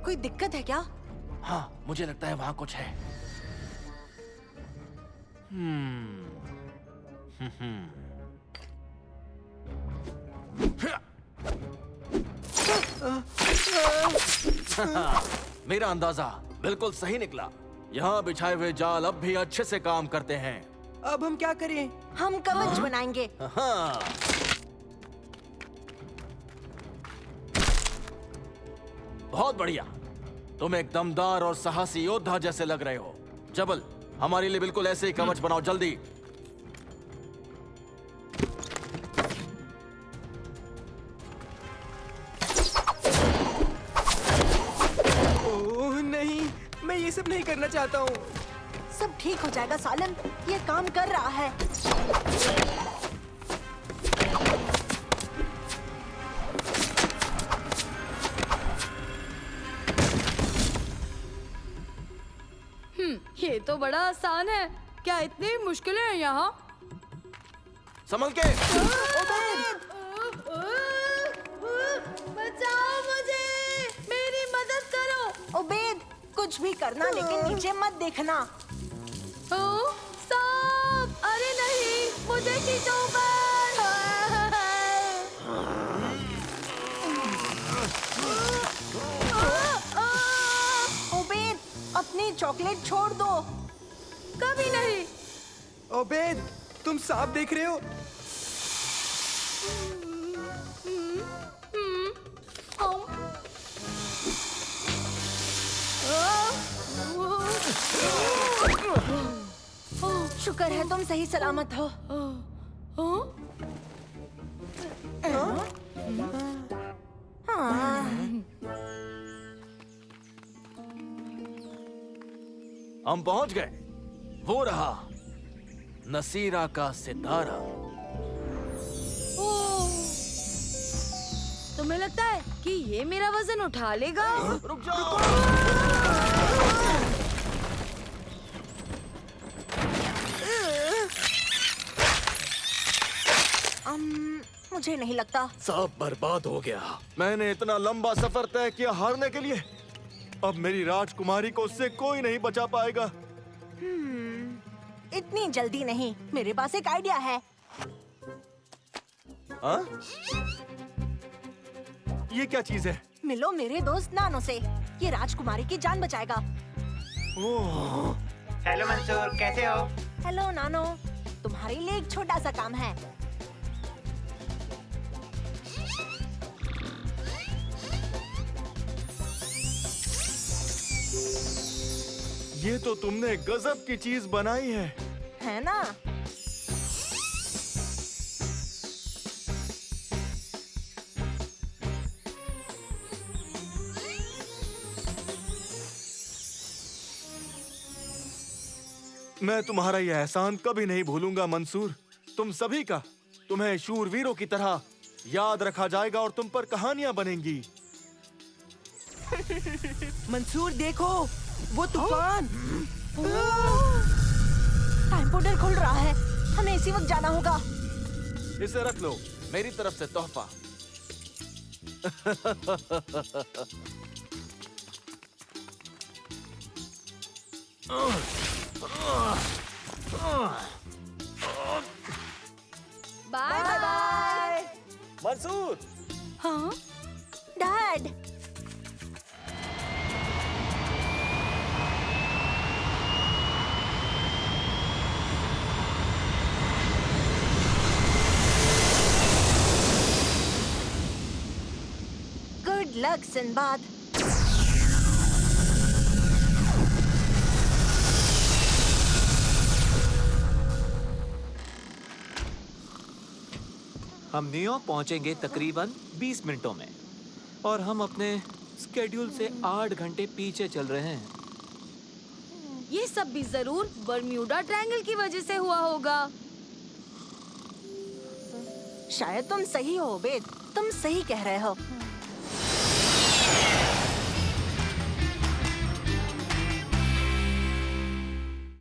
कोई दिक्कत है क्या? हाँ, मुझे लगता है वहां कुछ है। मेरा अंदाजा बिल्कुल सही निकला। यहाँ बिछाए हुए जाल अब भी अच्छे से काम करते हैं। अब हम क्या करें? हम कवच बनाएंगे। हाँ। बहुत बढ़िया, तुम एक दमदार और साहसी योद्धा जैसे लग रहे हो। जबल, हमारे लिए बिल्कुल ऐसे ही कवच बनाओ, जल्दी। ओह नहीं, मैं ये सब नहीं करना चाहता हूँ। सब ठीक हो जाएगा सालम, ये काम कर रहा है। ये तो बड़ा आसान है। क्या इतनी मुश्किलें हैं यहाँ? संभल के। बचाओ मुझे, मेरी मदद करो। ओबेद, कुछ भी करना लेकिन नीचे मत देखना। सांप! अरे नहीं, मुझे खींचो ऊपर। ओबेद, अपनी चॉकलेट छोड़ दो। कभी नहीं। ओबेद, तुम सांप देख रहे हो? शुक्र है तुम सही सलामत हो। हम पहुंच गए। वो रहा नसीरा का सितारा। तुम्हें लगता है कि ये मेरा वजन उठा लेगा? रुक जाओ। मुझे नहीं लगता। सब बर्बाद हो गया। मैंने इतना लंबा सफर तय किया हारने के लिए। अब मेरी राजकुमारी को उससे कोई नहीं बचा पाएगा। इतनी जल्दी नहीं, मेरे पास एक आइडिया है। हाँ? ये क्या चीज है? मिलो मेरे दोस्त नानो से, ये राजकुमारी की जान बचाएगा। हेलो मंसूर, कैसे हो? हेलो नानो, तुम्हारे लिए एक छोटा सा काम है। ये तो तुमने गजब की चीज बनाई है ना? मैं तुम्हारा यह एहसान कभी नहीं भूलूंगा मंसूर। तुम सभी का, तुम्हें शूरवीरों की तरह याद रखा जाएगा और तुम पर कहानियां बनेंगी। मंसूर देखो, वो तूफान। टाइम पोर्टल खुल रहा है, हमें इसी वक्त जाना होगा। इसे रख लो, मेरी तरफ से तोहफा। Bye bye. मंसूर। हाँ? डैड। Good luck Sinbad. हम न्यूयॉर्क पहुंचेंगे तकरीबन 20 मिनटों में और हम अपने स्केड्यूल से 8 घंटे पीछे चल रहे हैं। ये सब भी जरूर बर्म्यूडा ट्रायंगल की वजह से हुआ होगा। शायद तुम सही हो बेद, तुम सही कह रहे हो।